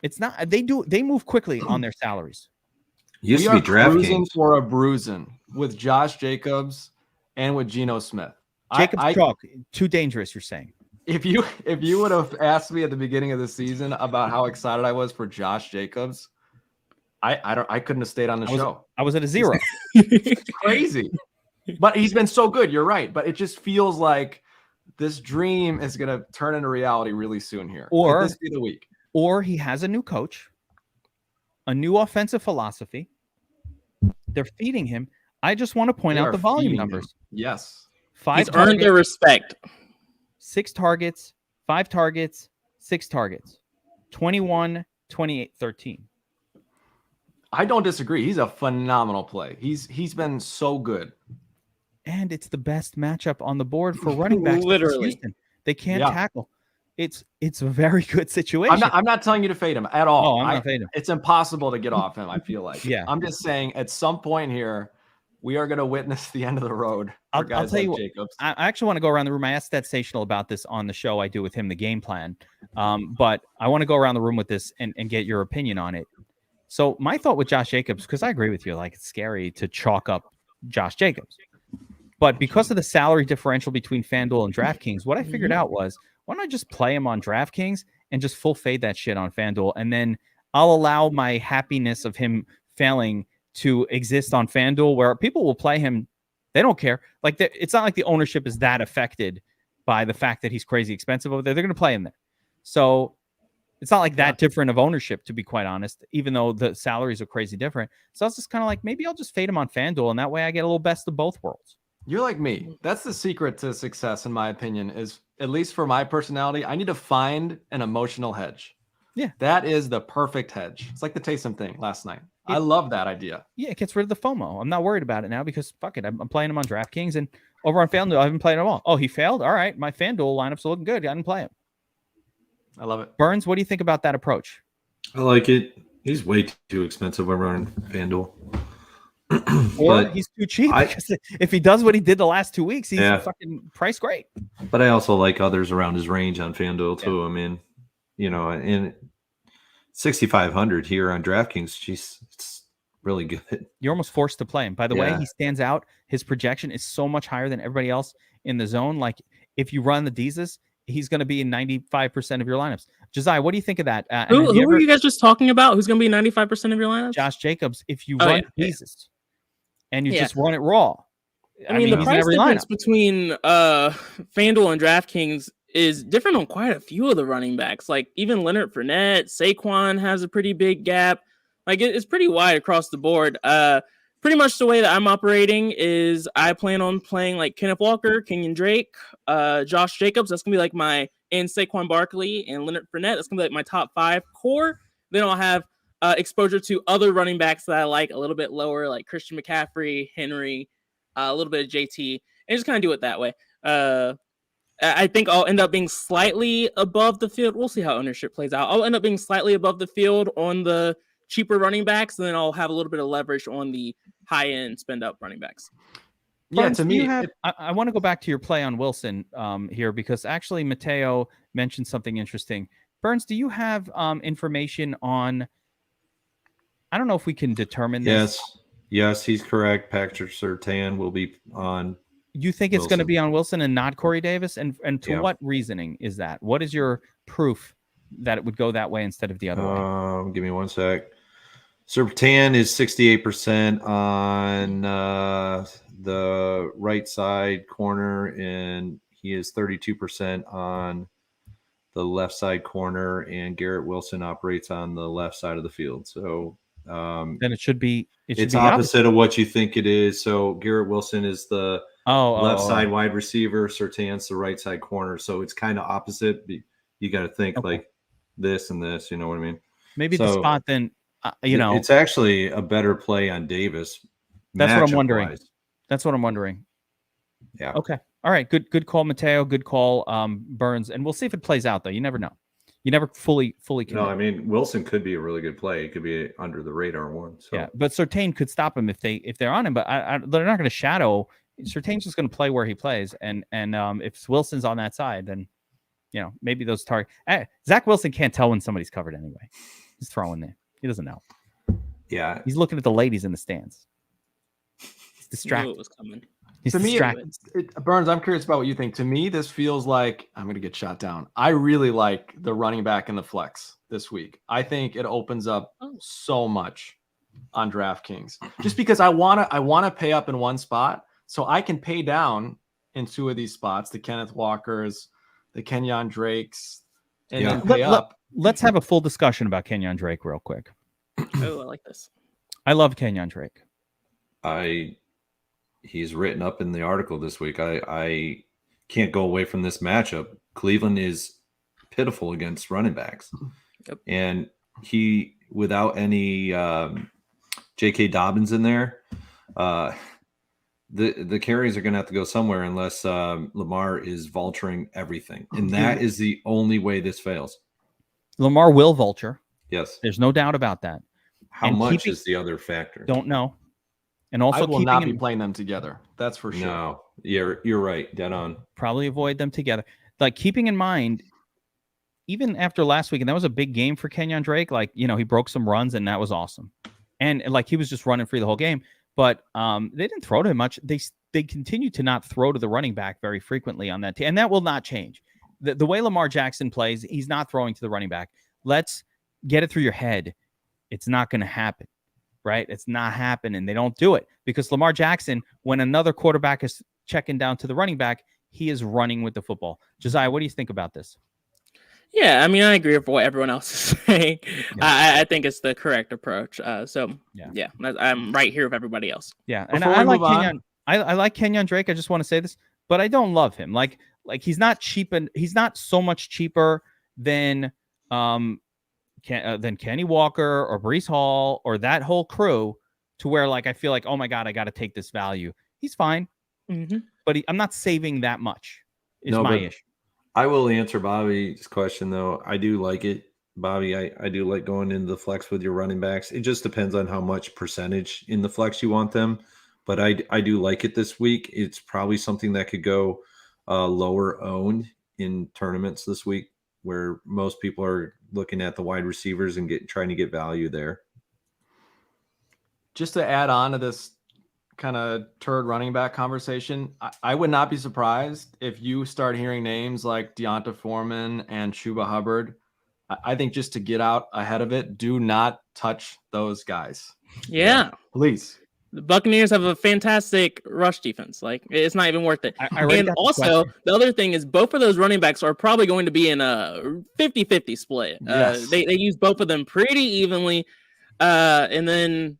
It's not. They move quickly on their salaries. Used to be DraftKings for a bruising with Josh Jacobs and with Geno Smith. Jacobs chalk too dangerous. You're saying if you would have asked me at the beginning of the season about how excited I was for Josh Jacobs, I couldn't have stayed on the show. I was at a 0. It's crazy, but he's been so good. You're right, but it just feels like this dream is going to turn into reality really soon here. Or could this be the week. Or he has a new coach, a new offensive philosophy. They're feeding him. I just want to point out the volume numbers. Yes. 5 He's earned their respect. 6 targets, 5 targets, 6 targets. 21, 28, 13. I don't disagree. He's a phenomenal play. He's been so good. And it's the best matchup on the board for running backs. Literally. They can't tackle. It's a very good situation. I'm not telling you to fade him at all. I'm not fading him. It's impossible to get off him, I feel like. Yeah. I'm just saying at some point here, we are going to witness the end of the road for guys like Jacobs. I actually want to go around the room. I asked Sensational about this on the show I do with him, the game plan. But I want to go around the room with this and get your opinion on it. So my thought with Josh Jacobs, because I agree with you, like it's scary to chalk up Josh Jacobs. But because of the salary differential between FanDuel and DraftKings, what I figured out was, why don't I just play him on DraftKings and just full fade that shit on FanDuel? And then I'll allow my happiness of him failing to exist on FanDuel, where people will play him. They don't care. Like it's not like the ownership is that affected by the fact that he's crazy expensive over there. They're going to play him there. So it's not like that different of ownership, to be quite honest, even though the salaries are crazy different. So I was just kind of like, maybe I'll just fade him on FanDuel, and that way I get a little best of both worlds. You're like me. That's the secret to success, in my opinion, is at least for my personality, I need to find an emotional hedge. Yeah. That is the perfect hedge. It's like the Taysom thing last night. I love that idea. Yeah, it gets rid of the FOMO. I'm not worried about it now because fuck it. I'm playing him on DraftKings and over on FanDuel, I haven't played him all. Oh, he failed? All right. My FanDuel lineups are looking good. I didn't play him. I love it. Burns, what do you think about that approach? I like it. He's way too expensive when running FanDuel. Or he's too cheap because if he does what he did the last 2 weeks, he's fucking priced great. But I also like others around his range on FanDuel too. I mean, in 6,500 here on DraftKings, it's really good. You're almost forced to play him. By the way, he stands out. His projection is so much higher than everybody else in the zone. Like if you run the Deezes, he's going to be in 95% of your lineups. Josiah, what do you think of that? Who were you guys just talking about? Who's going to be 95% of your lineups? Josh Jacobs. If you run Deezes and you just run it raw. I mean, the price difference between FanDuel and DraftKings is different on quite a few of the running backs. Like even Leonard Fournette, Saquon has a pretty big gap. Like it's pretty wide across the board. Pretty much the way that I'm operating is I plan on playing like Kenneth Walker, Kenyon Drake, Josh Jacobs. That's gonna be like and Saquon Barkley and Leonard Fournette. That's gonna be like my top 5 core. Then I'll have exposure to other running backs that I like a little bit lower, like Christian McCaffrey, Henry, a little bit of JT, and just kind of do it that way. I think I'll end up being slightly above the field. We'll see how ownership plays out. I'll end up being slightly above the field on the cheaper running backs, and then I'll have a little bit of leverage on the high-end spend-up running backs. Yeah, Burns, to me, I want to go back to your play on Wilson here because actually Mateo mentioned something interesting. Burns, do you have information on? I don't know if we can determine this. Yes, he's correct. Patrick Surtain will be on. You think it's going to be on Wilson and not Corey Davis? And to what reasoning is that? What is your proof that it would go that way instead of the other way? Give me one sec. Surtain is 68% on the right side corner, and he is 32% on the left side corner, and Garrett Wilson operates on the left side of the field. So then it should be it's opposite of what you think it is. So Garrett Wilson is the left side wide receiver, Surtain's the right side corner. So it's kind of opposite. You got to think like this and this, you know what I mean? Maybe the spot then, it's actually a better play on Davis. That's what I'm wondering. That's what I'm wondering. Yeah. Okay. All right. Good call, Mateo. Good call, Burns. And we'll see if it plays out though. You never know. You never fully commit. No, I mean Wilson could be a really good play. It could be under the radar one. So. Yeah, but Surtain could stop him if they're on him. But they're not going to shadow. Surtain's just going to play where he plays, and if Wilson's on that side, then maybe those targets. Zach Wilson can't tell when somebody's covered anyway. He's throwing there. He doesn't know. Yeah, he's looking at the ladies in the stands. He's distracted. It was coming. He's to distracted. Me, Burns, I'm curious about what you think. To me, this feels like I'm going to get shot down. I really like the running back and the flex this week. I think it opens up so much on DraftKings just because I want to pay up in one spot so I can pay down in 2 of these spots, the Kenneth Walkers, the Kenyon Drakes, and then pay up. Let's have a full discussion about Kenyon Drake real quick. Oh, I like this. I love Kenyon Drake. He's written up in the article this week. I can't go away from this matchup. Cleveland is pitiful against running backs. Yep. And he, without any J.K. Dobbins in there, the carries are going to have to go somewhere unless Lamar is vulturing everything. And that is the only way this fails. Lamar will vulture. Yes. There's no doubt about that. How much is the other factor? Don't know. And also, I will not be playing them together. That's for sure. No, you're right. Dead on. Probably avoid them together. Like keeping in mind, even after last week, and that was a big game for Kenyon Drake. Like he broke some runs, and that was awesome. And like he was just running free the whole game. But they didn't throw to him much. They continue to not throw to the running back very frequently on that team, and that will not change. The way Lamar Jackson plays, he's not throwing to the running back. Let's get it through your head. It's not going to happen. Right? It's not happening. They don't do it because Lamar Jackson, when another quarterback is checking down to the running back, he is running with the football. Josiah, what do you think about this? Yeah, I mean, I agree with what everyone else is saying. Yeah. I think it's the correct approach. I'm right here with everybody else. Yeah, and I like Kenyon. I like Kenyon Drake. I just want to say this, but I don't love him. Like he's not cheap, and he's not so much cheaper than Kenny Walker or Breece Hall or that whole crew, to where like I feel like, oh my God, I got to take this value. He's fine, but I'm not saving that much. Is my issue. I will answer Bobby's question though. I do like it, Bobby. I do like going into the flex with your running backs. It just depends on how much percentage in the flex you want them. But I do like it this week. It's probably something that could go lower owned in tournaments this week, where most people are looking at the wide receivers and trying to get value there. Just to add on to this kind of turd running back conversation, I would not be surprised if you start hearing names like Deonta Foreman and Chuba Hubbard. I think just to get out ahead of it, do not touch those guys. Yeah. Please. The Buccaneers have a fantastic rush defense. Like, it's not even worth it. And also, the other thing is both of those running backs are probably going to be in a 50-50 split. Yes. They use both of them pretty evenly. And then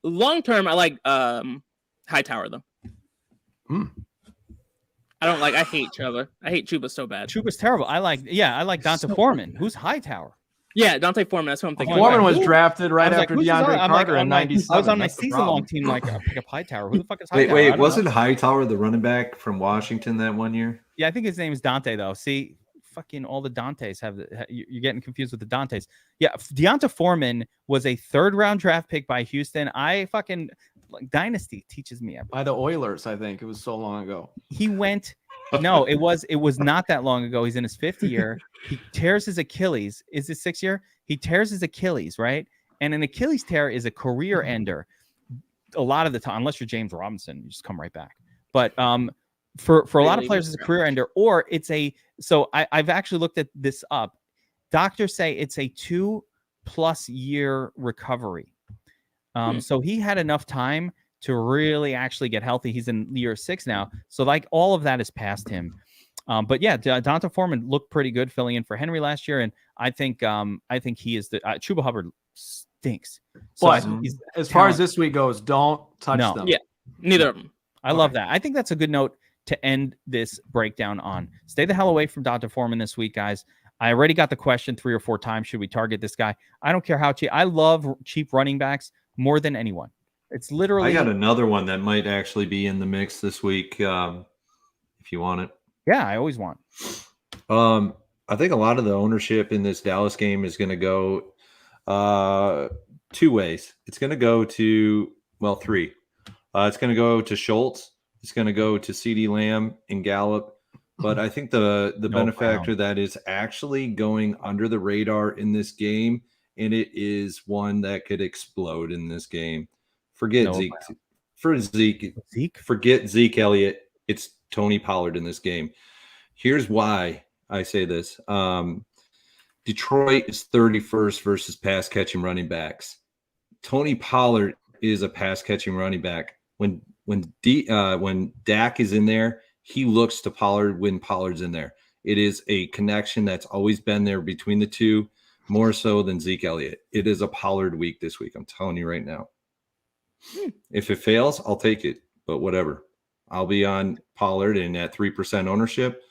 long term, I like Hightower, though. I hate Chuba. I hate Chuba so bad. Chuba's terrible. I like Donta Foreman. Who's Hightower? Yeah, Dante Foreman. That's what I'm thinking. Foreman was drafted right after DeAndre Carter in 97. I was on my season-long team. Like, I'll pick up Hightower. Who the fuck is Hightower? Wait, wasn't Hightower the running back from Washington that one year? Yeah, I think his name is Dante, though. See, fucking all the Dantes you're getting confused with the Dantes. Yeah, Deonta Foreman was a third-round draft pick by Houston. Dynasty teaches me everything. By the Oilers, I think. It was so long ago. He went... No, it was not that long ago. He's in his 5th year. He tears his Achilles. Is his 6th year? He tears his Achilles, right? And an Achilles tear is a career ender. A lot of the time, unless you're James Robinson, you just come right back. But for a lot of players, it's a career ender, or it's a. So I've actually looked at this up. Doctors say it's a 2+ year recovery. So he had enough time to really actually get healthy. He's in year 6 now. So like all of that is past him. But yeah, Donta Foreman looked pretty good filling in for Henry last year. And I think he is the Chuba Hubbard stinks. So but as far as this week goes, don't touch them. Yeah, neither of them. I love that. I think that's a good note to end this breakdown on. Stay the hell away from Donta Foreman this week, guys. I already got the question 3 or 4 times. Should we target this guy? I don't care how cheap. I love cheap running backs more than anyone. It's literally. I got another one that might actually be in the mix this week, if you want it. Yeah, I always want. I think a lot of the ownership in this Dallas game is going to go 2 ways. It's going to go to 3. It's going to go to Schultz. It's going to go to CeeDee Lamb and Gallup. But I think the benefactor that is actually going under the radar in this game, and it is one that could explode in this game. Forget Zeke. Forget Zeke Elliott. It's Tony Pollard in this game. Here's why I say this. Detroit is 31st versus pass catching running backs. Tony Pollard is a pass catching running back. When Dak is in there, he looks to Pollard when Pollard's in there. It is a connection that's always been there between the two, more so than Zeke Elliott. It is a Pollard week this week. I'm telling you right now. If it fails, I'll take it, but whatever. I'll be on Pollard, and at 3% ownership,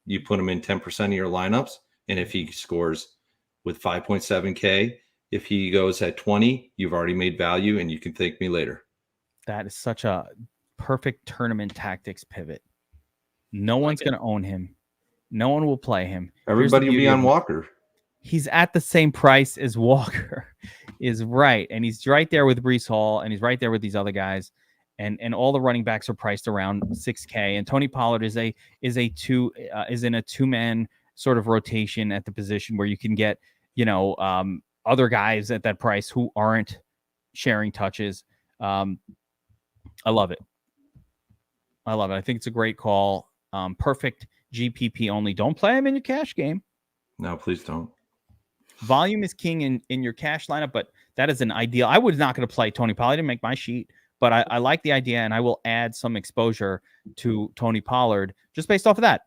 you put him in 10% of your lineups. And if he scores with 5.7K, if he goes at 20, you've already made value, and you can thank me later. That is such a perfect tournament tactics pivot. No one's going to own him. No one will play him. Everybody will be on Walker. He's at the same price as Walker is right. And he's right there with Breece Hall, and he's right there with these other guys. And all the running backs are priced around 6K. And Tony Pollard is in a 2-man sort of rotation at the position where you can get, other guys at that price who aren't sharing touches. I love it. I think it's a great call. Perfect GPP only. Don't play him in your cash game. No, please don't. Volume is king in your cash lineup, but that is an ideal. I was not going to play Tony Pollard. I didn't make my sheet, but I like the idea, and I will add some exposure to Tony Pollard just based off of that.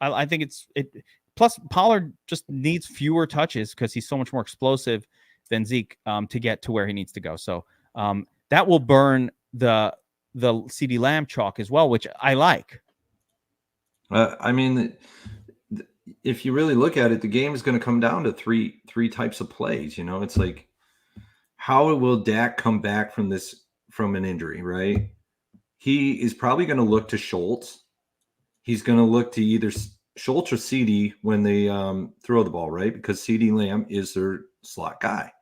I think it. Plus, Pollard just needs fewer touches because he's so much more explosive than Zeke to get to where he needs to go. So that will burn the the CeeDee Lamb chalk as well, which I like. I mean, if you really look at it, the game is going to come down to three types of plays. You know, it's like, how will Dak come back from an injury, right? He is probably going to look to Schultz. He's going to look to either Schultz or CD when they throw the ball, right? Because CeeDee Lamb is their slot guy.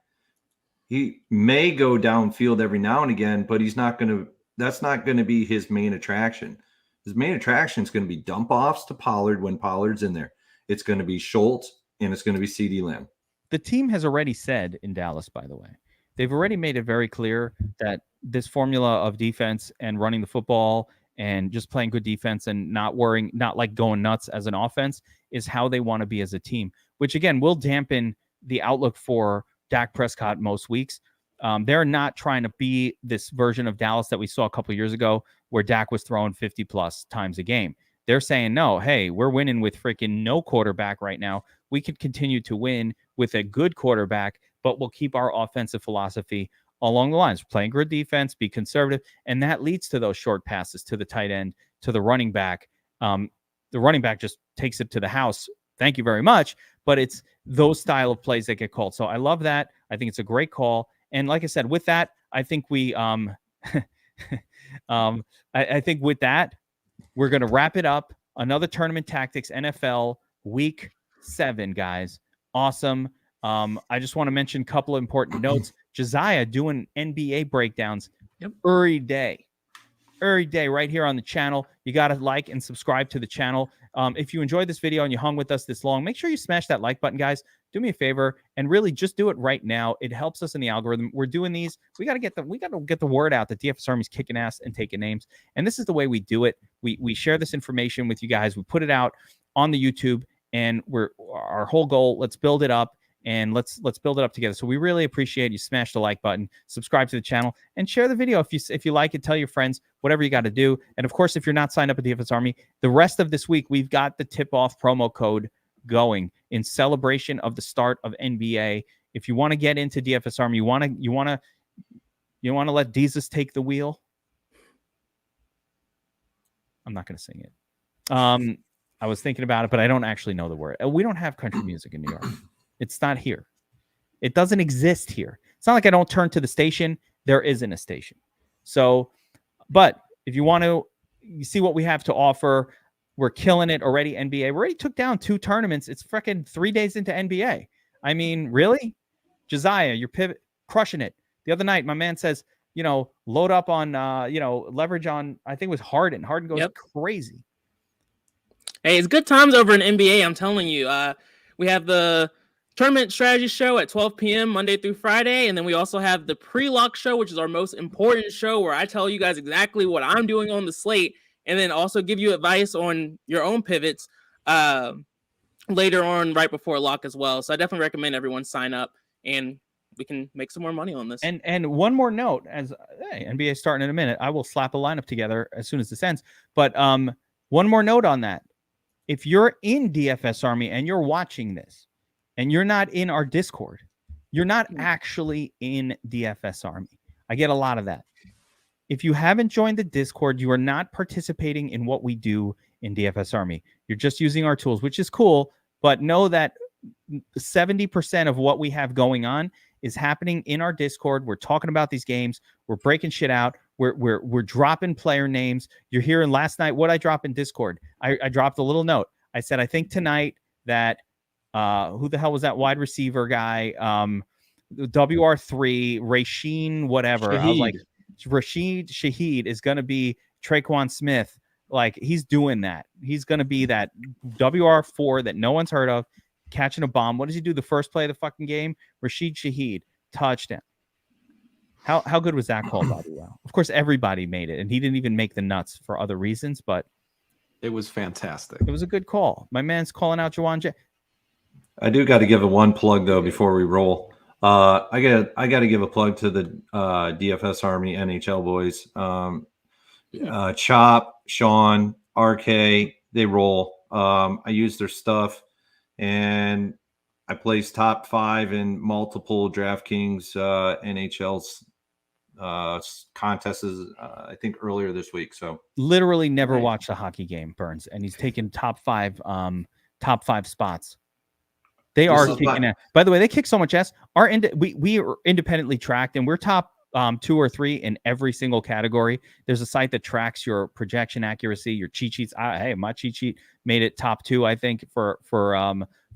He may go downfield every now and again, but that's not going to be his main attraction. His main attraction is going to be dump offs to Pollard when Pollard's in there. It's going to be Schultz and it's going to be CeeDee Lamb. The team has already said in Dallas, by the way, they've already made it very clear that this formula of defense and running the football and just playing good defense and not worrying, not like going nuts as an offense, is how they want to be as a team, which again will dampen the outlook for Dak Prescott most weeks. They're not trying to be this version of Dallas that we saw a couple of years ago where Dak was throwing 50 plus times a game. They're saying, no, hey, we're winning with freaking no quarterback right now. We could continue to win with a good quarterback, but we'll keep our offensive philosophy along the lines, playing good defense, be conservative. And that leads to those short passes to the tight end, to the running back. The running back just takes it to the house. Thank you very much. But it's those style of plays that get called. So I love that. I think it's a great call. And like I said, with that, I think we, I think with that, we're going to wrap it up. Another Tournament Tactics NFL Week 7, guys. Awesome. I just want to mention a couple of important notes. Josiah doing NBA breakdowns every day right here on the channel. You got to like and subscribe to the channel. If you enjoyed this video and you hung with us this long, make sure you smash that like button, guys. Do me a favor and really just do it right now. It helps us in the algorithm. We're doing these. We got to get the word out that DFS Army's kicking ass and taking names. And this is the way we do it. We share this information with you guys. We put it out on the YouTube, and our whole goal, let's build it up. And let's build it up together. So we really appreciate you. Smash the like button, subscribe to the channel, and share the video if you like it. Tell your friends, whatever you got to do. And of course, if you're not signed up at DFS Army, the rest of this week we've got the tip-off promo code going in celebration of the start of NBA. If you want to get into DFS Army, you want to let Jesus take the wheel. I'm not going to sing it. I was thinking about it, but I don't actually know the word. We don't have country music in New York. It's not here. It doesn't exist here. It's not like I don't turn to the station. There isn't a station. So, but if you want to see what we have to offer, we're killing it already. NBA. We already took down 2 tournaments. It's freaking 3 days into NBA. I mean, really? Josiah, you're pivot crushing it. The other night, my man says, load up on, leverage on, I think it was Harden. Harden goes crazy. Hey, it's good times over in NBA. I'm telling you. We have the Tournament Strategy Show at 12 p.m. Monday through Friday. And then we also have the Pre-Lock Show, which is our most important show where I tell you guys exactly what I'm doing on the slate and then also give you advice on your own pivots later on right before lock as well. So I definitely recommend everyone sign up and we can make some more money on this. And one more note, as NBA is starting in a minute, I will slap a lineup together as soon as this ends. But one more note on that. If you're in DFS Army and you're watching this, and you're not in our Discord, you're not actually in DFS Army. I get a lot of that. If you haven't joined the Discord, you are not participating in what we do in DFS Army. You're just using our tools, which is cool, but know that 70% of what we have going on is happening in our Discord. We're talking about these games. We're breaking shit out. We're dropping player names. You're hearing last night what I dropped in Discord. I dropped a little note. I said, I think tonight that who the hell was that wide receiver guy? WR3, Rasheen, whatever. Shaheed. I was like, Rashid Shaheed is going to be Traquan Smith. Like, he's doing that. He's going to be that WR4 that no one's heard of, catching a bomb. What does he do the first play of the fucking game? Rashid Shaheed, touchdown. How good was that call, BobbyWow? Of course, everybody made it, and he didn't even make the nuts for other reasons, but it was fantastic. It was a good call. My man's calling out Jawan J. I do got to give one plug though before we roll. I got to give a plug to the DFS Army NHL boys. Chop, Sean, RK, they roll. I use their stuff, and I placed top 5 in multiple DraftKings NHL's contests, I think earlier this week. So literally never watched a hockey game, Burns, and he's taken top five spots. They are kicking ass. By the way, they kick so much ass. We are independently tracked, and we're top 2 or 3 in every single category. There's a site that tracks your projection accuracy, your cheat sheets. Hey, my cheat sheet made it top 2, I think, for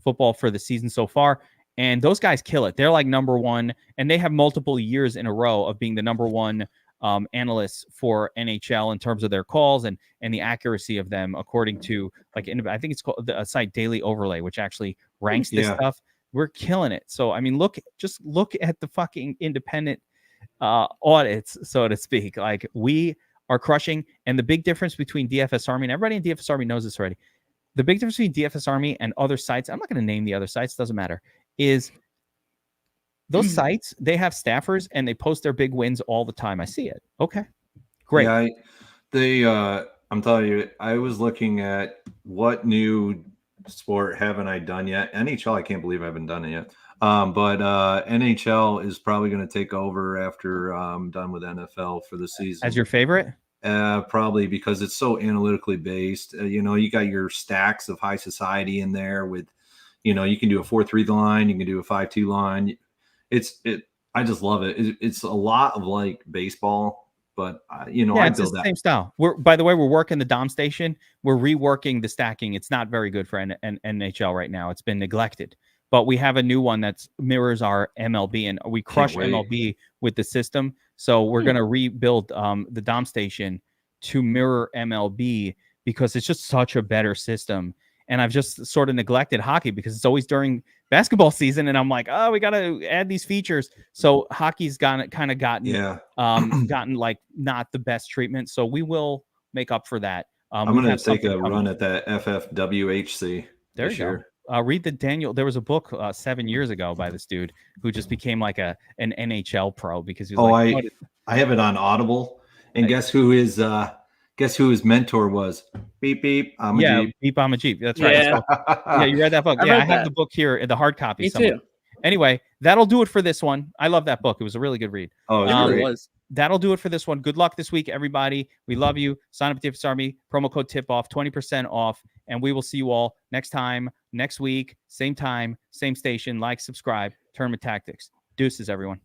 football for the season so far. And those guys kill it. They're like number 1, and they have multiple years in a row of being the number 1 analysts for NHL in terms of their calls and the accuracy of them, according to I think it's called a site Daily Overlay, which actually ranks this stuff. We're killing it. So I mean, look at the fucking independent audits, so to speak. Like, we are crushing. And the big difference between DFS Army, and everybody in DFS Army knows this already, the big difference between DFS Army and other sites, I'm not going to name the other sites, doesn't matter, is those sites, they have staffers and they post their big wins all the time. I see it. Okay, great. Yeah, I'm telling you, I was looking at what new sport haven't I done yet. NHL, I can't believe I haven't done it yet. But NHL is probably going to take over after I'm done with NFL for the season. As your favorite? Probably because it's so analytically based. You got your stacks of high society in there with, you can do a 4-3 line, you can do a 5-2 line. I just love it. It's a lot of like baseball, but I it's build the that same style. By the way, we're working the Dom station. We're reworking the stacking. It's not very good for NHL right now. It's been neglected, but we have a new one that mirrors our MLB, and we crush MLB with the system. So we're going to rebuild the Dom station to mirror MLB because it's just such a better system. And I've just sort of neglected hockey because it's always during basketball season. And I'm like, oh, we got to add these features. So hockey's gotten like not the best treatment. So we will make up for that. I'm going to take a run at that FFWHC. There you go. Read the Daniel. There was a book 7 years ago by this dude who just became like an NHL pro because he was I have it on Audible. And guess who his mentor was? Beep, beep. I'm a Jeep. Beep, I'm a Jeep. That's right. Yeah, yeah, you read that book. I have the book here, the hard copy. Me too. Anyway, that'll do it for this one. I love that book. It was a really good read. Oh, it was. That'll do it for this one. Good luck this week, everybody. We love you. Sign up at DFS Army. Promo code TIPOFF, 20% off. And we will see you all next time, next week, same time, same station. Like, subscribe. Tournament Tactics. Deuces, everyone.